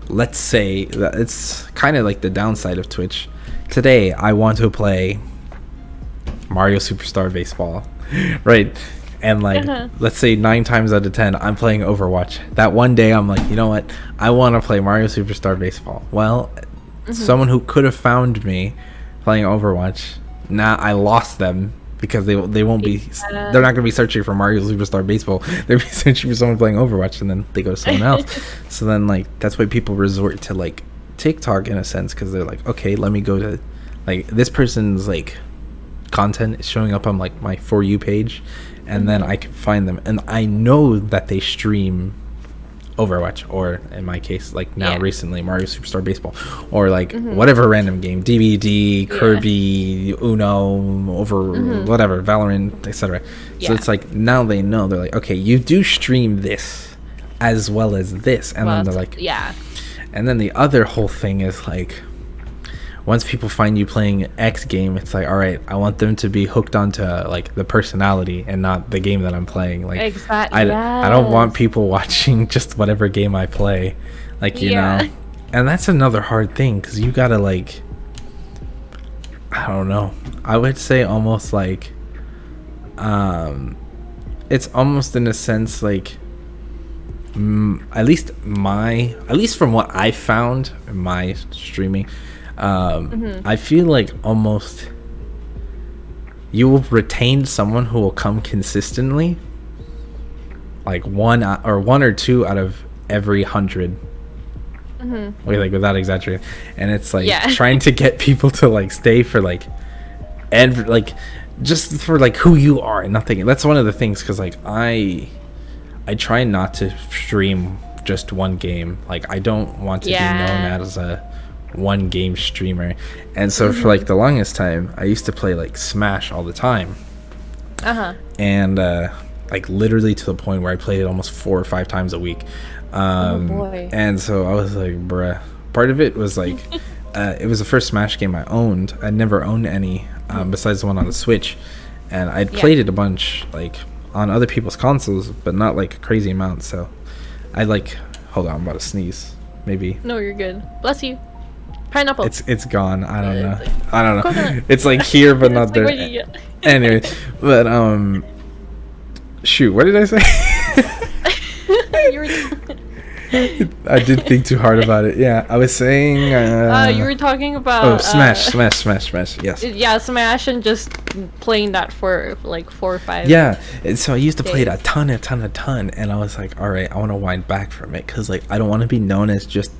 let's say that it's kind of like the downside of Twitch. Today I want to play Mario Superstar Baseball, right? And like, let's say 9 times out of 10, I'm playing Overwatch. That one day, I'm like, you know what? I want to play Mario Superstar Baseball. Well, someone who could have found me playing Overwatch, now I lost them, because they won't be. They're not going to be searching for Mario Superstar Baseball. They'll be searching for someone playing Overwatch, and then they go to someone else. So then, like, that's why people resort to like TikTok in a sense, because they're like, okay, let me go to, like, this person's like content is showing up on like my For You page, and then I can find them, and I know that they stream Overwatch, or in my case, like now recently, Mario Superstar Baseball, or like whatever random game, DVD, Kirby, Uno, whatever, Valorant, etc. So it's like, now they know, they're like, okay, you do stream this as well as this, and then they're like, and then the other whole thing is like, once people find you playing X game, it's like, all right, I want them to be hooked onto like the personality and not the game that I'm playing. Like,
exactly.
I don't want people watching just whatever game I play, like, you know. And that's another hard thing, because you gotta, like, I don't know, I would say almost like it's almost in a sense like, at least from what I found in my streaming, I feel like almost you will retain someone who will come consistently, like one or two out of every 100. Like, without exaggerating. And it's like trying to get people to like stay for like, and like just for like who you are and nothing. That's one of the things, because like I try not to stream just one game. Like, I don't want to be known as a one game streamer. And so for like the longest time, I used to play like Smash all the time, and like literally to the point where I played it almost 4 or 5 times a week. And so I was like, bruh. Part of it was like, it was the first Smash game I owned. I never owned any besides the one on the Switch, and I'd played it a bunch like on other people's consoles, but not like a crazy amount. So I like, hold on, I'm about to sneeze. Maybe.
No, you're good. Bless you. Pineapple.
It's gone. I don't know.
Like,
I don't know.
coconut.
It's like here but not
It's
there.
like what you get.
Anyway, but shoot, what did I say?
You were
I did think too hard about it. Yeah, I was saying.
you were talking about.
Smash. Yes.
Yeah, Smash, and just playing that for like 4 or 5.
Yeah, and so I used to play it a
days.
ton, and I was like, all right, I want to wind back from it because like I don't want to be known as just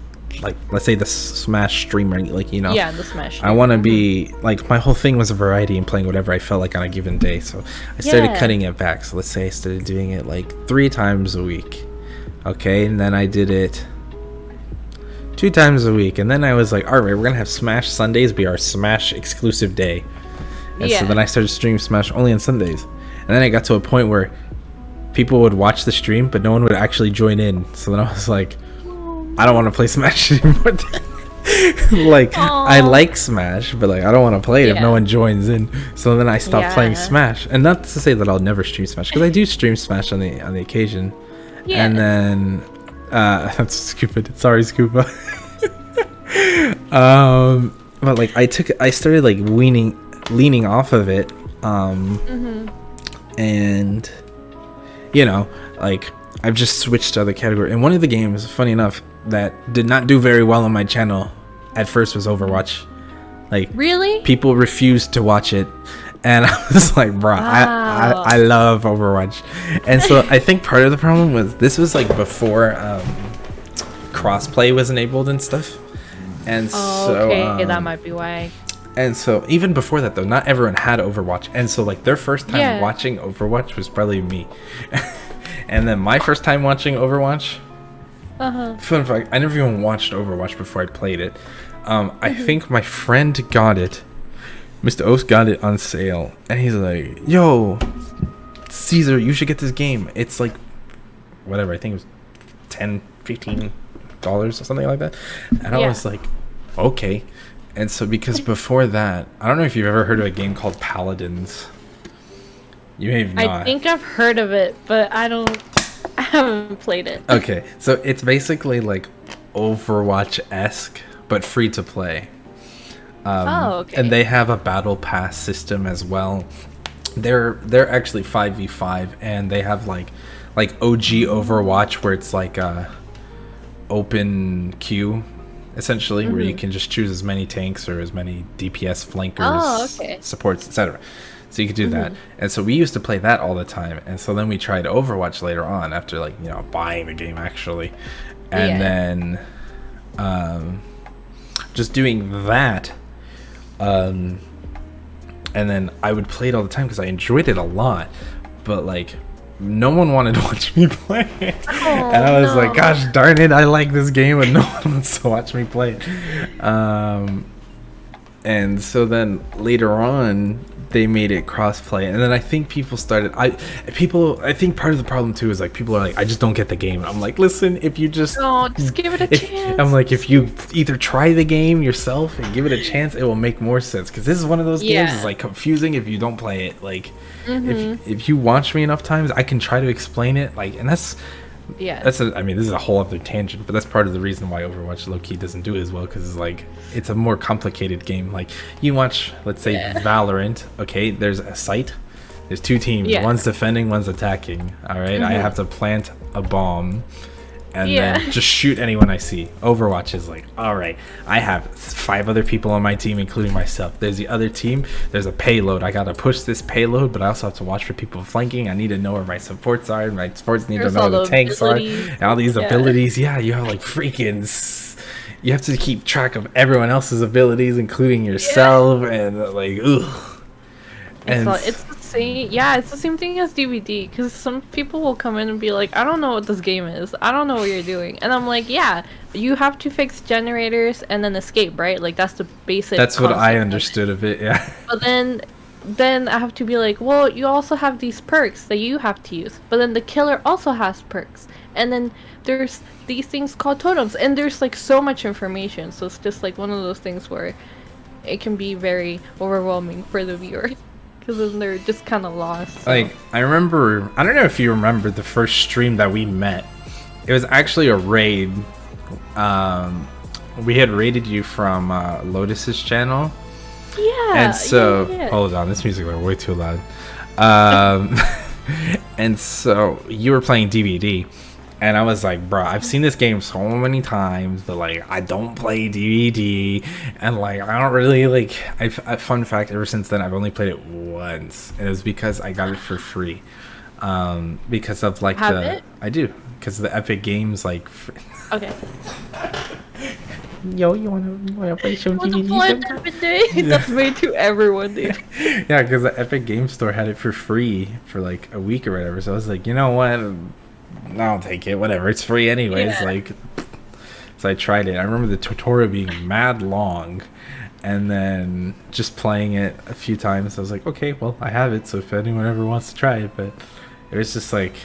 like, let's say, the Smash streamer, like, you know.
Yeah, the Smash.
I want to be like, my whole thing was a variety and playing whatever I felt like on a given day. So I started
Yeah.
cutting it back. So let's say I started doing it like 3 times a week. Okay, and then I did it 2 times a week, and then I was like, all right, we're gonna have Smash Sundays be our Smash exclusive day. And so then I started streaming Smash only on Sundays, and then I got to a point where people would watch the stream, but no one would actually join in. So then I was like, I don't want to play Smash anymore. Like, I like Smash, but like I don't want to play it if no one joins in. So then I stopped playing Smash, and not to say that I'll never stream Smash, because I do stream Smash on the occasion.
Yeah.
And then that's stupid. Sorry, Scuba. But like I started like leaning off of it. And you know, like I've just switched to other category. And one of the games, funny enough, that did not do very well on my channel at first was Overwatch. Like,
really?
People refused to watch it. And I was like, bro,
Wow.
I love Overwatch. And so I think part of the problem was this was like before crossplay was enabled and stuff. And
okay, that might be why.
And so even before that, though, not everyone had Overwatch. And so like their first time watching Overwatch was probably me. And then my first time watching Overwatch, fun fact, I never even watched Overwatch before I played it. I think my friend got it. Mr. Oast got it on sale, and he's like, yo, Caesar, you should get this game. It's like, whatever, I think it was $10-15 or something like that. And I was like, okay. And so, because before that, I don't know if you've ever heard of a game called Paladins. You may have not.
I think I've heard of it, but I haven't played it.
Okay, so it's basically like Overwatch-esque, but free to play.
Okay.
And they have a battle pass system as well. They're actually 5v5, and they have like OG Overwatch, where it's like a open queue, essentially, where you can just choose as many tanks or as many DPS flankers, supports, etc. So you could do that. And so we used to play that all the time. And so then we tried Overwatch later on, after like, you know, buying the game actually. And then just doing that. And then I would play it all the time because I enjoyed it a lot, but like no one wanted to watch me play it. And I was like, gosh darn it, I like this game, and no one wants to watch me play it. And so then later on they made it crossplay, and then I think people started. I think part of the problem too is like people are like, I just don't get the game. And I'm like, listen, if you just
give it a chance.
I'm like, if you either try the game yourself and give it a chance, it will make more sense. Because this is one of those games. It's like confusing if you don't play it. Like, if you watch me enough times, I can try to explain it. Like, and that's I mean, this is a whole other tangent, but that's part of the reason why Overwatch low-key doesn't do it as well, because it's like, it's a more complicated game. Like, you watch, let's say, Valorant, okay, there's a site, there's 2 teams, one's defending, one's attacking, all right? I have to plant a bomb and then just shoot anyone I see. Overwatch is like, all right, I have 5 other people on my team, including myself. There's the other team. There's a payload. I gotta push this payload, but I also have to watch for people flanking. I need to know where my supports are. My supports need to know where the tanks are. And all these abilities. Yeah, you have like freaking... You have to keep track of everyone else's abilities, including yourself, and like, ugh. And
it's the same. Yeah, it's the same thing as DVD. Because some people will come in and be like, I don't know what this game is. I don't know what you're doing. And I'm like, yeah, you have to fix generators and then escape, right? Like that's the basic.
That's what I understood of it. Yeah.
But then I have to be like, well, you also have these perks that you have to use. But then the killer also has perks. And then there's these things called totems. And there's like so much information. So it's just like one of those things where it can be very overwhelming for the viewer. Because then they're just kind of lost. So.
Like, I remember, I don't know if you remember the first stream that we met. It was actually a raid. we had rated you from Lotus's channel.
Yeah.
And so,
yeah.
hold on, this music went way too loud. Um, and so you were playing DVD, and I was like, bro, I've seen this game so many times, but like, I don't play DVD, and like, I don't really like. Fun fact: ever since then, I've only played it once, and it was because I got it for free. Because of like I do, because the Epic Games like.
Okay.
Yo, you wanna play some DVD?
That's way to everyone, dude.
Yeah, because the Epic Game Store had it for free for like a week or whatever. So I was like, you know what? I'll take it. Whatever. It's free anyways.
Yeah.
Like, so I tried it. I remember the tutorial being mad long, and then just playing it a few times. I was like, okay, well, I have it. So if anyone ever wants to try it, but it was just like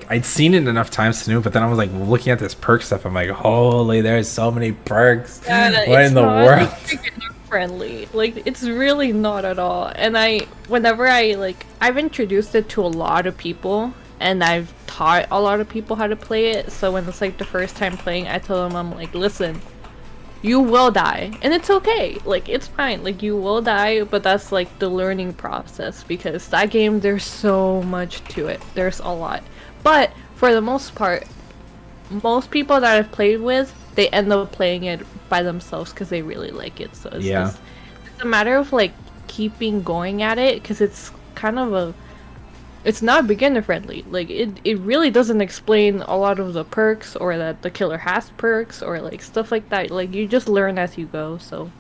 I'd seen it enough times to know, but then I was like looking at this perk stuff. I'm like, holy, there's so many perks. What in the world?
Friendly, like it's really not at all. And whenever I've introduced it to a lot of people, and I've taught a lot of people how to play it. So when it's like the first time playing, I tell them, I'm like, listen, you will die, and it's okay. Like it's fine. Like you will die, but that's like the learning process, because that game, there's so much to it. There's a lot. But for the most part, most people that I've played with, they end up playing it by themselves because they really like it. So it's a matter of like keeping going at it, because it's kind of it's not beginner friendly. Like it really doesn't explain a lot of the perks, or that the killer has perks, or like stuff like that. Like you just learn as you go. So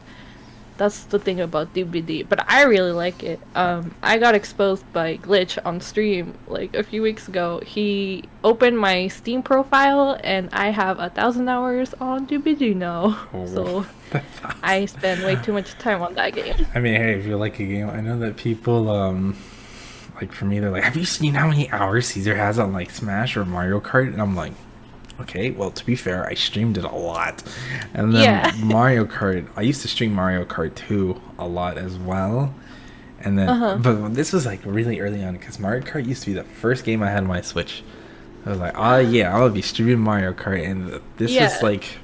that's the thing about DVD, but I really like it. I got exposed by Glitch on stream like a few weeks ago. He opened my Steam profile, and I have 1,000 hours on DVD now.
Oh,
so I spend way too much time on that game.
I mean, hey, if you like a game, I know that people like for me, they're like, have you seen how many hours Caesar has on like Smash or Mario Kart? And I'm like, okay, well, to be fair, I streamed it a lot. And then Mario Kart, I used to stream Mario Kart 2 a lot as well. And then, but this was like really early on, because Mario Kart used to be the first game I had on my Switch. I was like, oh yeah, I'll be streaming Mario Kart. And this was like,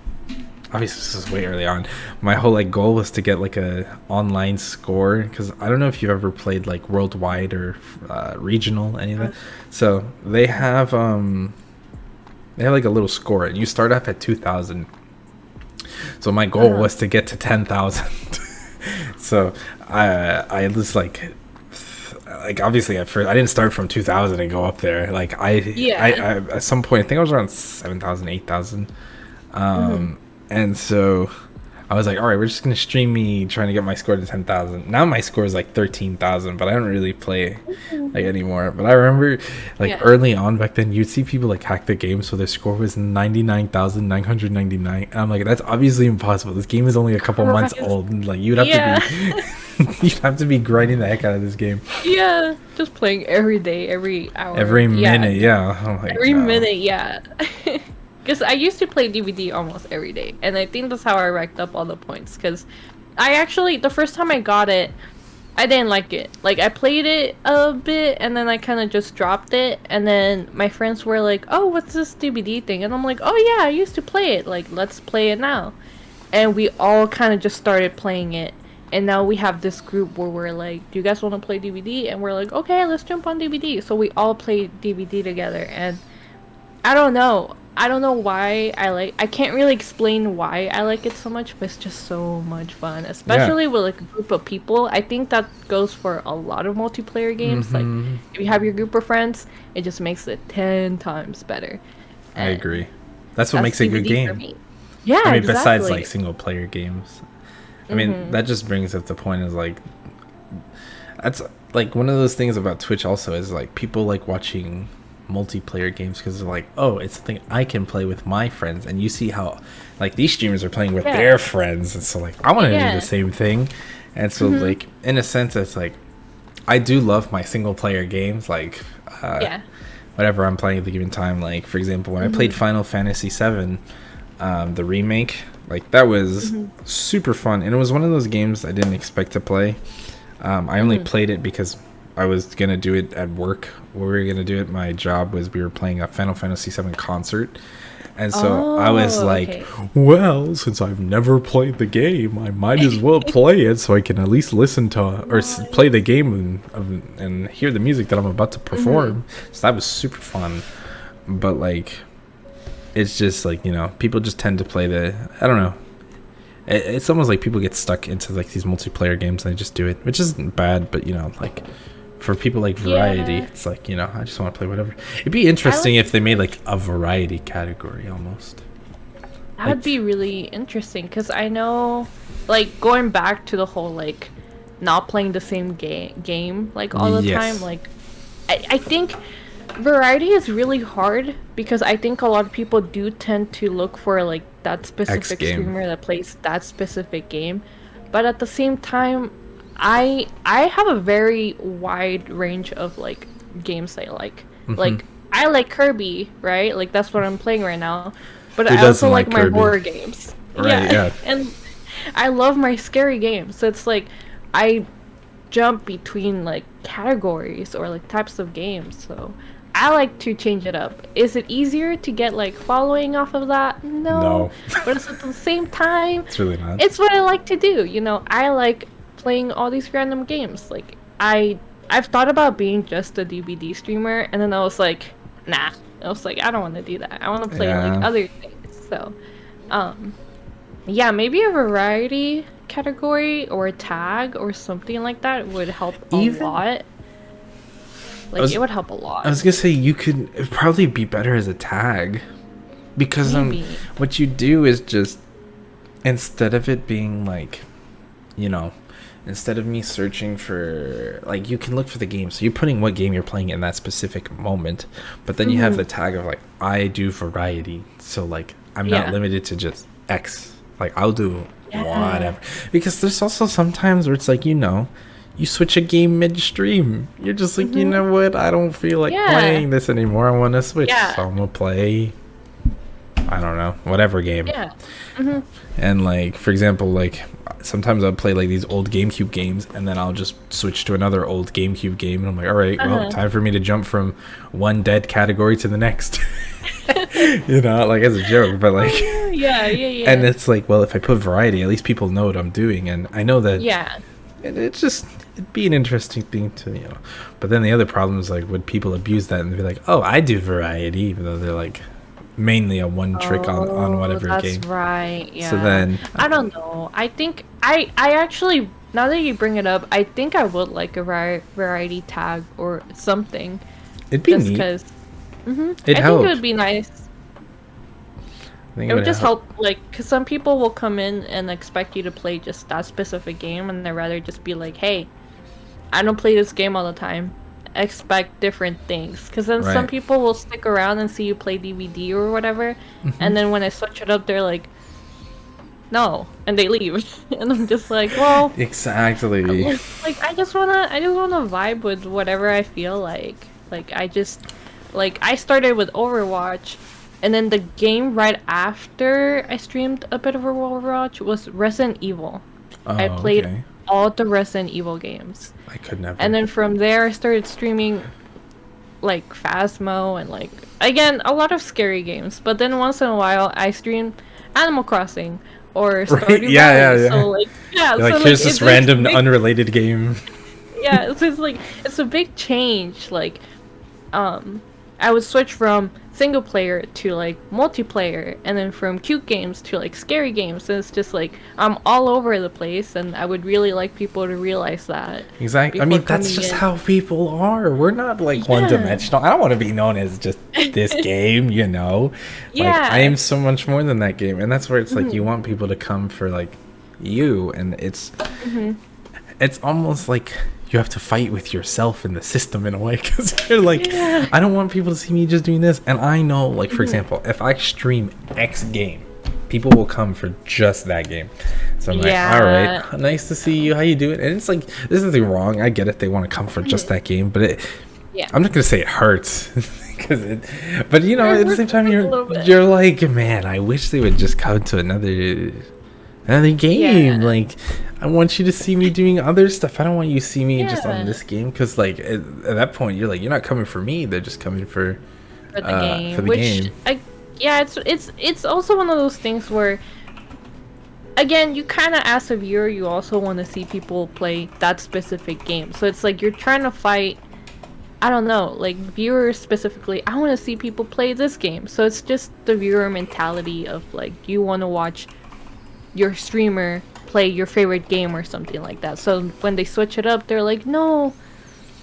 obviously this was way early on. My whole like goal was to get like a online score, because I don't know if you've ever played like worldwide or regional, any of that. So they have like a little score, and you start off at 2,000. So my goal was to get to 10,000. So I was like obviously at first I didn't start from 2,000 and go up there. Like I at some point, I think I was around 7,000, 8,000. And so I was like, all right, we're just gonna stream me trying to get my score to 10,000. Now my score is like 13,000, but I don't really play like anymore. But I remember like early on back then, you'd see people like hack the game, so their score was 99,999, and I'm like, that's obviously impossible. This game is only a couple months old, and like you'd have to be you'd have to be grinding the heck out of this game.
Yeah, just playing every day, every hour,
every minute. I'm like,
every minute. Because I used to play DVD almost every day, and I think that's how I racked up all the points. Because I actually, the first time I got it, I didn't like it. Like, I played it a bit, and then I kind of just dropped it, and then my friends were like, oh, what's this DVD thing? And I'm like, oh yeah, I used to play it. Like, let's play it now. And we all kind of just started playing it, and now we have this group where we're like, do you guys want to play DVD? And we're like, okay, let's jump on DVD. So we all play DVD together, and I don't know why I can't really explain why I like it so much, but it's just so much fun, especially with like a group of people. I think that goes for a lot of multiplayer games. Like if you have your group of friends, it just makes it 10 times better.
I agree. That's what makes a good game.
Yeah,
I mean,
exactly.
besides like single player games, I mean that just brings up the point is like, that's like one of those things about Twitch also is like people like watching multiplayer games because they're like, oh, it's something I can play with my friends, and you see how like these streamers are playing with their friends, and so like I want to do the same thing. And so like in a sense it's like I do love my single player games, like whatever I'm playing at the given time. Like for example, when I played Final Fantasy VII, the remake, like that was super fun, and it was one of those games I didn't expect to play. I only played it because I was going to do it at work. What we were going to do at my job was we were playing a Final Fantasy VII concert. And so I was like,
okay.
well, since I've never played the game, I might as well play it so I can at least listen to or play the game and hear the music that I'm about to perform. So that was super fun. But like, it's just like, you know, people just tend to play I don't know. It's almost like people get stuck into like these multiplayer games and they just do it, which isn't bad, but you know, like for people like variety, it's like, you know, I just want to play whatever. It'd be interesting if they made like a variety category almost.
That would be really interesting because I know, like, going back to the whole like not playing the same game like all the time. Like, I think variety is really hard because I think a lot of people do tend to look for like that specific streamer that plays that specific game, but at the same time, I have a very wide range of like games I like. Like, I like Kirby, right? Like, that's what I'm playing right now. But I also like my horror games.
Right, yeah.
And I love my scary games. So it's like I jump between like categories or like types of games. So I like to change it up. Is it easier to get like following off of that? No. But it's at the same time,
it's really not.
It's what I like to do. You know, I like playing all these random games. Like, I've thought about being just a DVD streamer, and then I was like, nah. I was like, I don't want to do that. I want to play like other things. So, yeah, maybe a variety category or a tag or something like that would help a lot. Like, it would help a lot.
I was gonna say it'd probably be better as a tag, because what you do is just, instead of it being like, you know, instead of me searching for, like, you can look for the game, so you're putting what game you're playing in that specific moment, but then you have the tag of like, I do variety, so like I'm not limited to just X, like I'll do whatever, because there's also sometimes where it's like, you know, you switch a game midstream, you're just like, you know what, I don't feel like playing this anymore, I want to switch, so I'm gonna play, I don't know, whatever game. And like, for example, like sometimes I'll play like these old GameCube games, and then I'll just switch to another old GameCube game, and I'm like, all right, well, time for me to jump from one dead category to the next. You know, like, as a joke, but like, and it's like, well, if I put variety, at least people know what I'm doing, and I know that it'd be an interesting thing to, you know. But then the other problem is like, would people abuse that and be like, oh, I do variety, even though they're like mainly a one trick on whatever game.
That's right. Yeah.
So then
I don't know. I think I actually, now that you bring it up, I think I would like a variety tag or something.
It'd be neat.
Because I think it would be nice. It would just help, like, because some people will come in and expect you to play just that specific game, and they'd rather just be like, hey, I don't play this game all the time. Expect different things, because then some people will stick around and see you play DVD or whatever, and then when I switch it up, they're like, no, and they leave. And I'm just like, well,
exactly,
like I just wanna vibe with whatever I feel like I just, like, I started with Overwatch, and then the game right after I streamed a bit of Overwatch was Resident Evil. I played all the Resident Evil games.
I could never.
And then from there, I started streaming, like, Phasmo and, like, again, a lot of scary games. But then once in a while, I stream Animal Crossing or Stardew Valley. So, like,
so, like, here's this random, unrelated game.
Yeah, so it's like, it's a big change. Like, I would switch from single player to like multiplayer, and then from cute games to like scary games, and it's just like I'm all over the place, and I would really like people to realize that.
Exactly. I mean, that's just how people are. We're not like one-dimensional. I don't want to be known as just this game, you know. Like, I am so much more than that game, and that's where it's like you want people to come for like you, and it's almost like you have to fight with yourself in the system in a way, because you're like, I don't want people to see me just doing this. And I know, like, for example, if I stream X game, people will come for just that game. So I'm like, all right, nice to see you, how you doing? And it's like, there's nothing wrong, I get it, they want to come for just that game, but I'm not gonna say it hurts. But you know, at the same time, you're like, man, I wish they would just come to another game. Like, I want you to see me doing other stuff. I don't want you to see me just on this game, because like at that point you're like, you're not coming for me, they're just coming for
the game. Yeah, it's also one of those things where, again, you kind of, as a viewer, you also want to see people play that specific game. So it's like you're trying to fight, I don't know, like viewers specifically. I want to see people play this game. So it's just the viewer mentality of like you want to watch your streamer play your favorite game or something like that. So when they switch it up, they're like, no,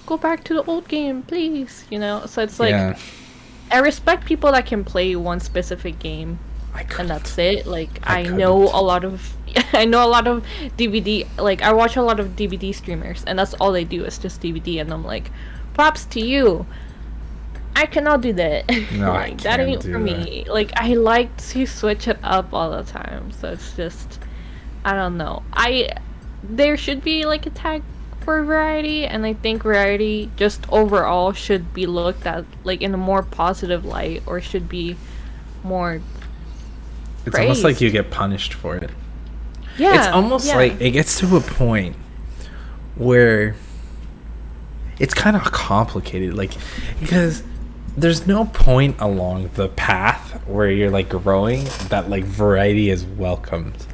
go back to the old game, please. You know. So it's like,
Yeah.
I respect people that can play one specific game and that's it. Like I know
couldn't.
a lot of I know a lot of DVD, like I watch a lot of DVD streamers and that's all they do is just DVD, and I'm like, props to you. I cannot do that.
No, I
Like that
can't
ain't
do
for me. Like I like to switch it up all the time. So it's just, I don't know. There should be like a tag for variety, and I think variety just overall should be looked at like in a more positive light, or should be more
It's almost like
praised.
you get punished for it.
Yeah.
It's almost
yeah.
like it gets to a point where it's kind of complicated, like, because there's no point along the path where you're like growing that like variety is welcomed,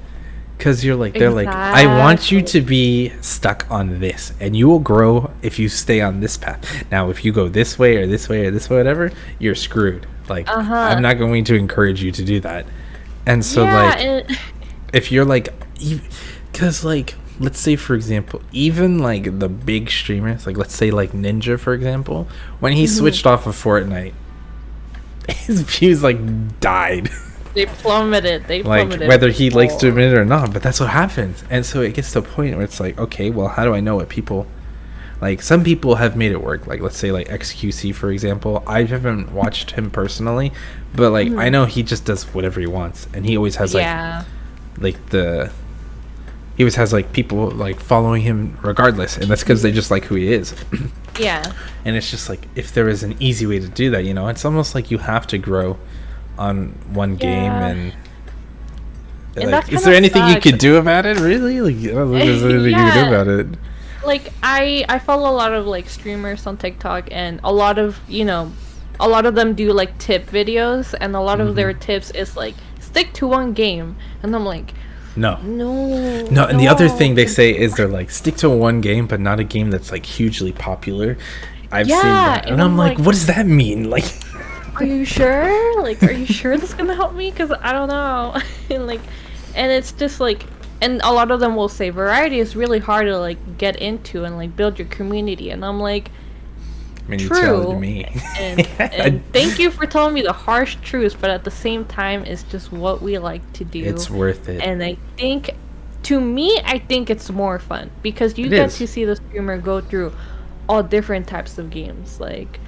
because you're like, they're like, I want you to be stuck on this and you will grow if you stay on this path. Now if you go this way or this way or this way, whatever, you're screwed. Like, I'm not going to encourage you to do that. And so if you're like, because like, let's say for example, even like the big streamers, like let's say like Ninja for example, when he switched off of Fortnite, his views like died.
They plummeted.
Like whether he likes to admit it or not, but that's what happens. And so it gets to a point where it's like, okay, well, how do I know what people like? Some people have made it work, like let's say like XQC for example. I haven't watched him personally, but like I know he just does whatever he wants, and he always has he always has like people like following him regardless, and that's because they just like who he is.
Yeah.
And it's just like, if there is an easy way to do that, you know, it's almost like you have to grow on one game, and like, is there anything you could do about it? Really? Like, I don't know if there's anything you can do about it.
Like I follow a lot of like streamers on TikTok, and a lot of them do like tip videos, and a lot of their tips is like stick to one game, and I'm like,
no,
no.
And the other thing they say is they're like, stick to one game, but not a game that's like hugely popular. I've seen that, and I'm like, what does that mean? Like,
are you sure? Like, are you sure this is gonna help me? Because I don't know. And it's just like, and a lot of them will say variety is really hard to like get into and like build your community, and I'm like, true.
Me.
and thank you for telling me the harsh truths, but at the same time, it's just what we like to do.
It's worth it.
And I think, to me, I think it's more fun because you get to see the streamer go through all different types of games. Like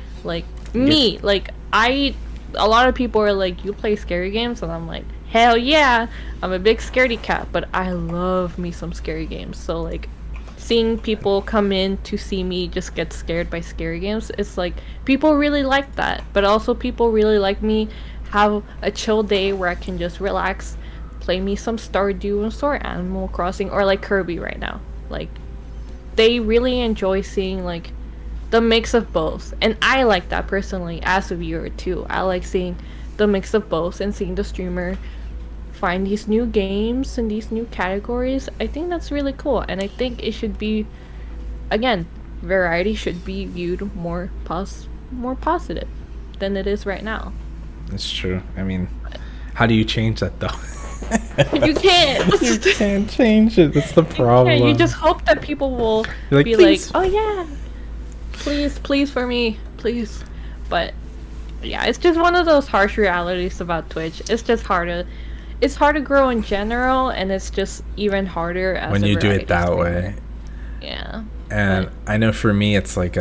me, like a lot of people are like, you play scary games, and I'm like, hell yeah, I'm a big scaredy cat, but I love me some scary games. So like, seeing people come in to see me just get scared by scary games, it's like people really like that, but also people really like me have a chill day where I can just relax, play me some Stardew or Animal Crossing, or like Kirby right now. Like, they really enjoy seeing like the mix of both, and I like that personally as a viewer too. I like seeing the mix of both and seeing the streamer find these new games and these new categories. I think that's really cool, and I think it should be, again, variety should be viewed more positive than it is right now.
That's true. I mean, how do you change that though?
You can't.
You can't change it. That's the problem.
You just hope that people will be
please.
like, oh yeah, please for me, please. But yeah, it's just one of those harsh realities about Twitch. It's just it's hard to grow in general, and it's just even harder as
when you do it that way.
Yeah.
And I know for me, it's like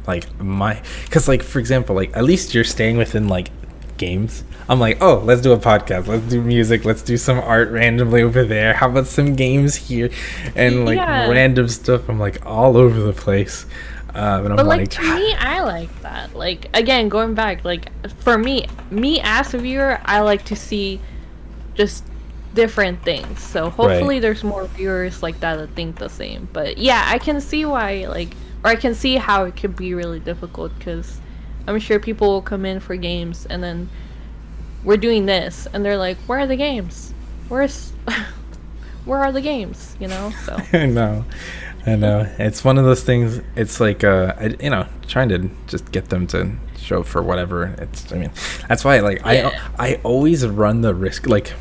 because like for example, like at least you're staying within like games. I'm like, oh, let's do a podcast, let's do music, let's do some art randomly over there. How about some games here, and like random stuff. I'm like all over the place. And
but like, to me, I like that. Like, again, going back, like for me as a viewer, I like to see just different things. So hopefully there's more viewers like that think the same. But yeah, I can see why, like, or I can see how it could be really difficult, because I'm sure people will come in for games and then we're doing this, and they're like, where are the games? Where's where are the games? You know, so.
I know. It's one of those things. It's like, trying to just get them to show for whatever. I mean, that's why, like, I always run the risk. Like,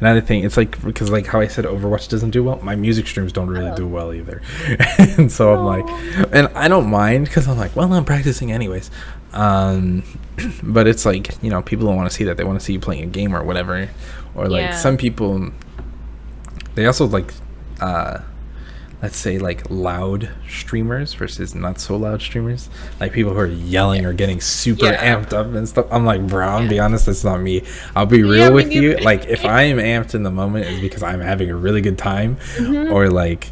another thing, it's like, because, like, how I said Overwatch doesn't do well, my music streams don't really do well either. And so I'm like, and I don't mind, because I'm like, well, I'm practicing anyways. But it's like, people don't want to see that. They want to see you playing a game or whatever. Or, like, some people, they also, like, let's say, like, loud streamers versus not so loud streamers, like people who are yelling or getting super amped up and stuff. I'm like, bro, I'm be honest, that's not me. I'll be real with you. Like, if I am amped in the moment, it's because I'm having a really good time, or like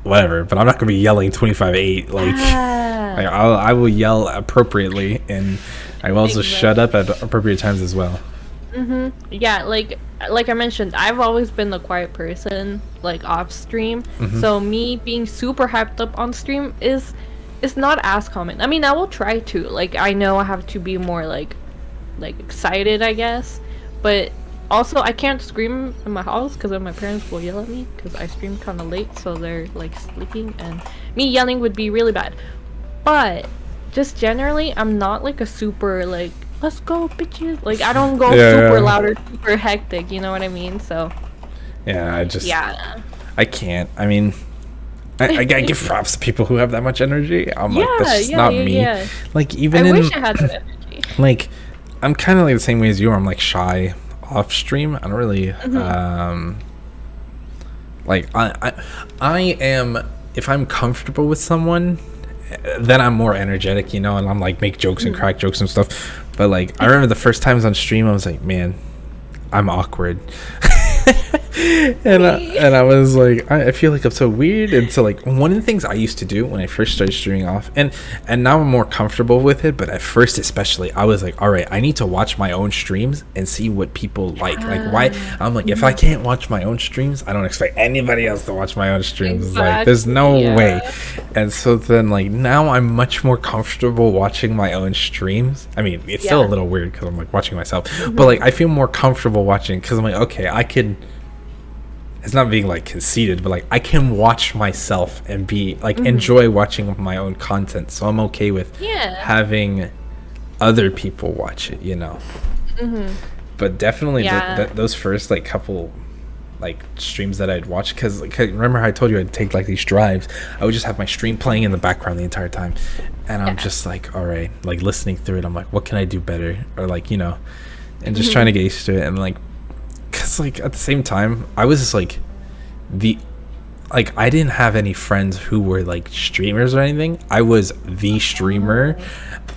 whatever, but I'm not gonna be yelling 25-8. Like, I will yell appropriately, and I will also shut up at appropriate times as well.
Yeah, like I mentioned, I've always been the quiet person, like, off stream. So me being super hyped up on stream is not as common. I mean, I will try to, like, I know I have to be more like excited, I guess, but also I can't scream in my house because my parents will yell at me because I stream kind of late, so they're like sleeping, and me yelling would be really bad. But just generally, I'm not like a super like, let's go bitches, like, I don't go super loud or super hectic, you know what I mean? So
I can't. I mean, I give props to people who have that much energy. I'm like, that's just not me. Like, even I wish I had that energy. Like, I'm kind of like the same way as you are. I'm like shy off stream. I don't really like, I am, if I'm comfortable with someone, then I'm more energetic, and I'm like, make jokes and crack jokes and stuff. But like, I remember the first times on stream, I was like, man, I'm awkward. and I was like, I feel like I'm so weird. And so, like, one of the things I used to do when I first started streaming off, and now I'm more comfortable with it, but at first especially, I was like, all right, I need to watch my own streams and see what people like why. I'm like, if I can't watch my own streams, I don't expect anybody else to watch my own streams. Exactly. Like, there's no way. And so then, like, now I'm much more comfortable watching my own streams. I mean, it's still a little weird because I'm like watching myself, but like, I feel more comfortable watching because I'm like, okay, I could, it's not being like conceited, but like, I can watch myself and be like, enjoy watching my own content, so I'm okay with having other people watch it, but definitely those first like couple like streams that I'd watch, because like, remember how I told you I'd take like these drives, I would just have my stream playing in the background the entire time, and I'm just like, all right, like, listening through it, I'm like, what can I do better, or like, and just trying to get used to it. And like, because like, at the same time, I was just like, I didn't have any friends who were like streamers or anything. I was the streamer.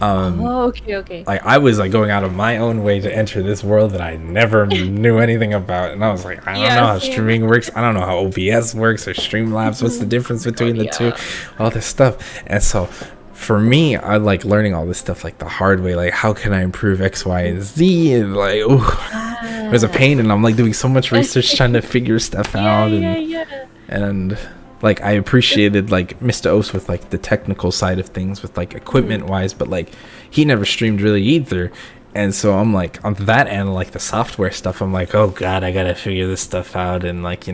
Okay.
Like, I was like going out of my own way to enter this world that I never knew anything about, and I was like, I don't know how streaming works. I don't know how OBS works or Streamlabs. What's the difference between the two? All this stuff. And so, for me, I like learning all this stuff like the hard way. Like, how can I improve X, Y, and Z? And like, it was a pain, and I'm like doing so much research trying to figure stuff out. And like, I appreciated like Mr. Os with like the technical side of things with like equipment wise, but like, he never streamed really either. And so I'm like, on that end, like the software stuff, I'm like, oh god, I gotta figure this stuff out, and like,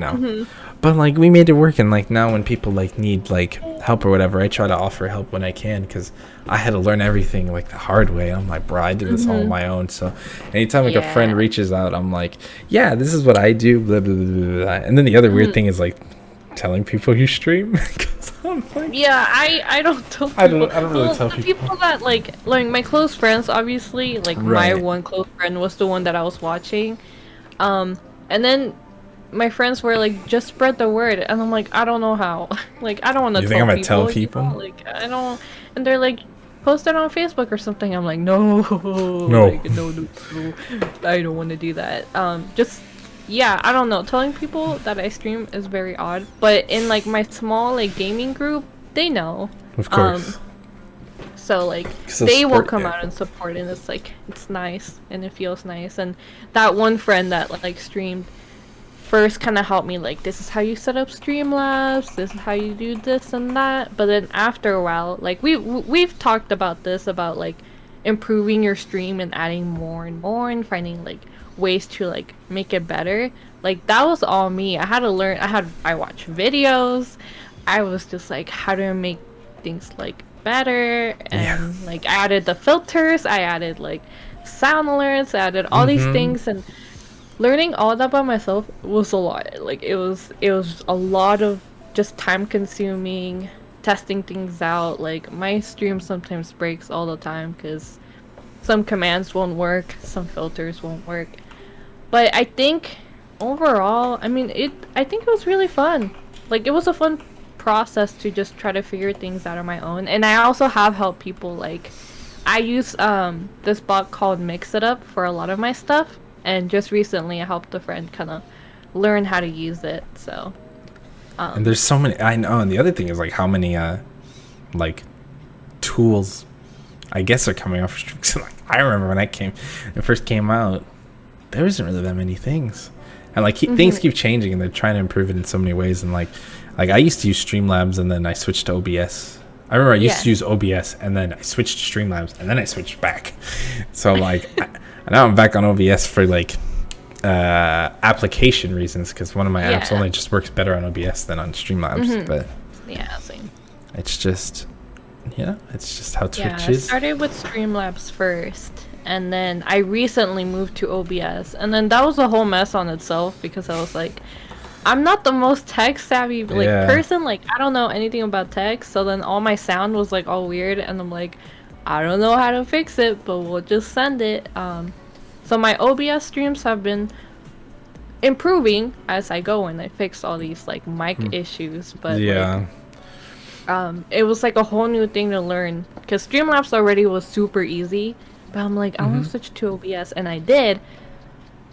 but like, we made it work. And like, now when people like need like help or whatever, I try to offer help when I can, because I had to learn everything like the hard way. I'm like, bro, I did this all on my own. So anytime like a friend reaches out, I'm like, yeah, this is what I do, blah blah blah blah, blah. And then the other weird thing is like telling people you stream. I'm like,
I don't tell people.
I don't really tell
people that like my close friends, obviously, like my one close friend was the one that I was watching, and then my friends were like, just spread the word, and I'm like, I don't know how. Like, I don't want to tell people. You think I'm gonna tell people? Like, I don't. And they're like, post it on Facebook or something. I'm like, no. Like, no, I don't want to do that. I don't know. Telling people that I stream is very odd. But in like my small like gaming group, they know.
Of course.
So like, they will come out and support, and it's like, it's nice and it feels nice. And that one friend that like streamed first kind of helped me, like, this is how you set up Streamlabs, this is how you do this and that. But then after a while, like, we've talked about this, about like improving your stream and adding more and more and finding like ways to like make it better. Like that was all me. I had to learn. I watched videos. I was just like, how do I make things like better? And like I added the filters. I added like sound alerts. I added all these things, and learning all that by myself was a lot. Like it was a lot of just time consuming, testing things out. Like my stream sometimes breaks all the time because some commands won't work, some filters won't work. But I think overall, I mean, I think it was really fun. Like it was a fun process to just try to figure things out on my own. And I also have helped people. Like I use this bot called Mix It Up for a lot of my stuff, and just recently I helped a friend kind of learn how to use it. So
and there's so many, I know. And the other thing is like how many like tools I guess are coming off streaks. Like I remember when it first came out, there wasn't really that many things, and like things keep changing and they're trying to improve it in so many ways. And like I used to use Streamlabs and then I switched to OBS. I remember I used to use OBS and then I switched to Streamlabs and then I switched back. So like now I'm back on OBS for like application reasons, because one of my apps only just works better on OBS than on Streamlabs. But
yeah, same.
it's just it's just how Twitch
I
is.
started with Streamlabs first, and then I recently moved to OBS, and then that was a whole mess on itself because I was like, I'm not the most tech savvy person. Like I don't know anything about tech, so then all my sound was like all weird, and I'm like, I don't know how to fix it, but we'll just send it. So my OBS streams have been improving as I go, and I fixed all these like mic issues. But it was like a whole new thing to learn, because Streamlabs already was super easy. But I'm like, I want to switch to OBS, and I did,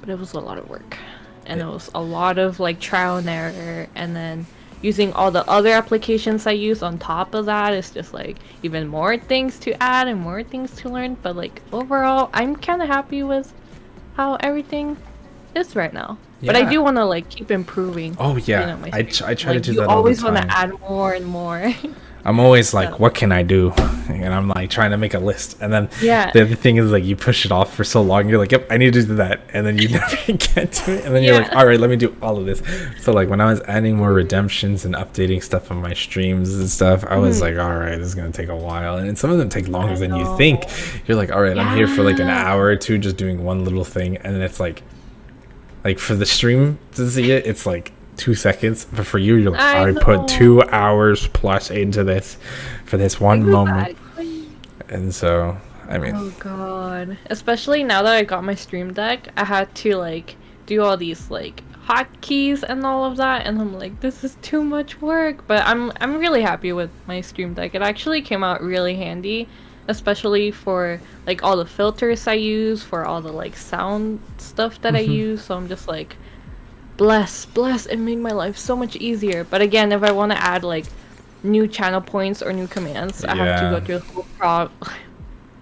but it was a lot of work. And it was a lot of like trial and error, and then using all the other applications I use on top of that is just like even more things to add and more things to learn. But like overall, I'm kind of happy with how everything is right now. But I do want to like keep improving.
Oh yeah, I try to do that all the time. You
always want to add more and more.
I'm always like, what can I do? And I'm like trying to make a list. And then the other thing is like you push it off for so long. You're like, yep, I need to do that. And then you never get to it. And then you're like, all right, let me do all of this. So like when I was adding more redemptions and updating stuff on my streams and stuff, I was like, all right, this is going to take a while. And some of them take longer than you think. You're like, all right, I'm here for like an hour or two just doing one little thing. And then it's like for the stream to see it, it's like 2 seconds, but for you, you're like, I put 2 hours plus into this for this one moment. And so I mean,
oh god, especially now that I got my stream deck, I had to like do all these like hotkeys and all of that, and I'm like, this is too much work. But I'm really happy with my stream deck. It actually came out really handy, especially for like all the filters I use, for all the like sound stuff that I use. So I'm just like, bless, it made my life so much easier. But again, if I want to add like new channel points or new commands, I have to go through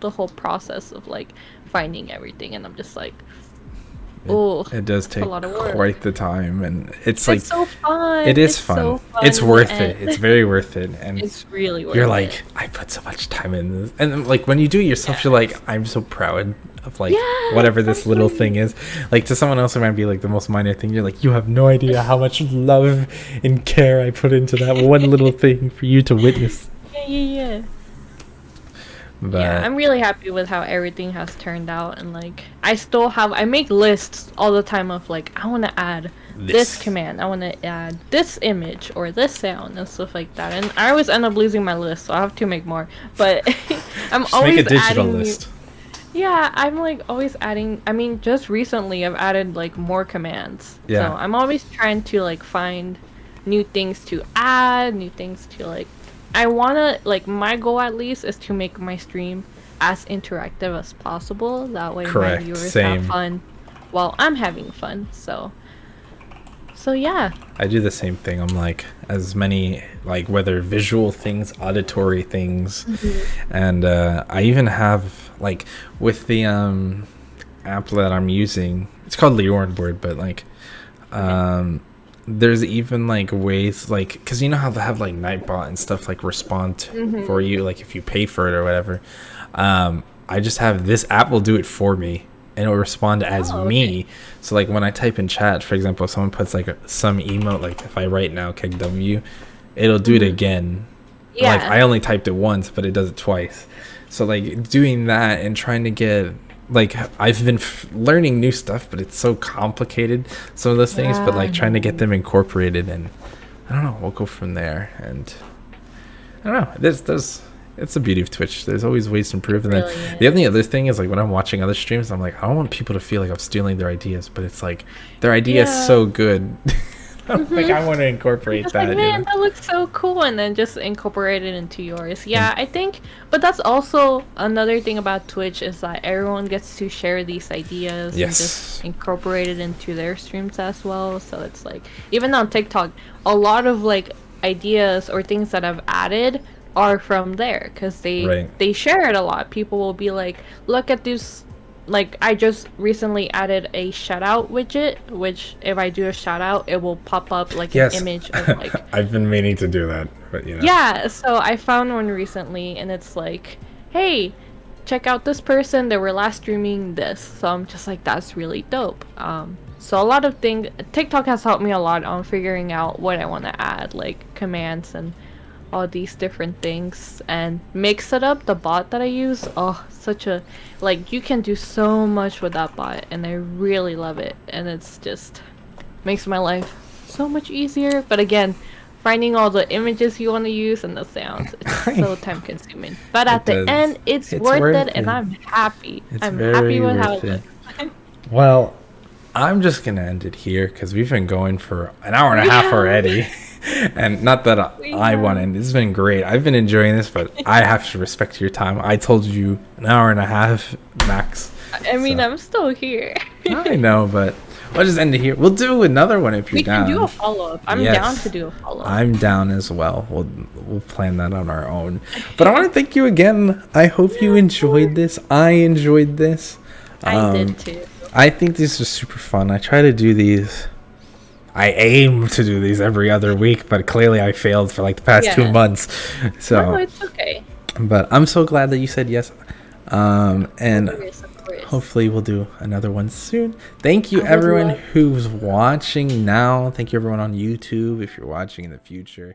the whole process of like finding everything, and I'm just like, oh,
it does take a lot of work. Quite the time, and it's like
so fun.
It is fun. So fun. It's worth it. It's very worth it, and
it's really worth it.
You're like, I put so much time in this, and like when you do it yourself, you're like, I'm so proud of like whatever this little thing is. Like to someone else, it might be like the most minor thing. You're like, you have no idea how much love and care I put into that one little thing for you to witness.
Yeah. But I'm really happy with how everything has turned out, and like I make lists all the time of like, I want to add this command, I want to add this image or this sound and stuff like that, and I always end up losing my list, so I have to make more. But I'm just always make a digital list. Yeah, I'm like always adding. I mean, just recently I've added like more commands. Yeah. So I'm always trying to like find new things to add, new things to like. I wanna like, my goal at least is to make my stream as interactive as possible. That way my viewers have fun while I'm having fun. So yeah.
I do the same thing. I'm like, as many like whether visual things, auditory things, and I even have like with the app that I'm using. It's called Leorn Board, but like there's even like ways like, because you know how they have like Nightbot and stuff like respond for you, like if you pay for it or whatever. I just have this app will do it for me, and it will respond as me. So like when I type in chat, for example, if someone puts like some emote, like if I write now KW, it'll do it again.
Yeah.
Like I only typed it once, but it does it twice. So like doing that and trying to get, like, I've been learning new stuff, but it's so complicated, some of those things, but like trying to get them incorporated, and I don't know, we'll go from there. And I don't know, there's it's the beauty of Twitch. There's always ways to improve. And then the only other thing is, like, when I'm watching other streams, I'm like, I don't want people to feel like I'm stealing their ideas, but it's like their idea is so good. Like, I want to incorporate
just
that.
Like, man, that looks so cool, and then just incorporate it into yours. Yeah, I think, but that's also another thing about Twitch is that everyone gets to share these ideas and just incorporate it into their streams as well. So it's like, even on TikTok, a lot of like ideas or things that I've added are from there, because they share it a lot. People will be like, look at this. Like, I just recently added a shout out widget, which if I do a shout out, it will pop up like an image of like
I've been meaning to do that, but you know.
Yeah, so I found one recently, and it's like, hey, check out this person, they were last streaming this. So I'm just like, that's really dope. So a lot of things, TikTok has helped me a lot on figuring out what I want to add, like commands and all these different things. And Mix It Up, the bot that I use, such a, like, you can do so much with that bot, and I really love it, and it's just makes my life so much easier. But again, finding all the images you want to use and the sounds, it's so time consuming, but at the end it's worth it, and I'm happy. I'm happy with how it looks.
Well, I'm just gonna end it here because we've been going for an hour and a half already. And not that I want to end. This has been great. I've been enjoying this, but I have to respect your time. I told you an hour and a half max.
I mean, I'm still here.
I know, but we'll just end it here. We'll do another one if you're down.
We can do a follow-up. I'm down to do a follow-up.
I'm down as well. We'll plan that on our own. But I want to thank you again. I hope you enjoyed this. I enjoyed this.
I did too.
I think these are super fun. I try to do these. I aim to do these every other week, but clearly I failed for like the past 2 months. So
no, it's okay.
But I'm so glad that you said yes. And
of course.
Hopefully we'll do another one soon. Thank you everyone who's watching now. Thank you everyone on YouTube if you're watching in the future.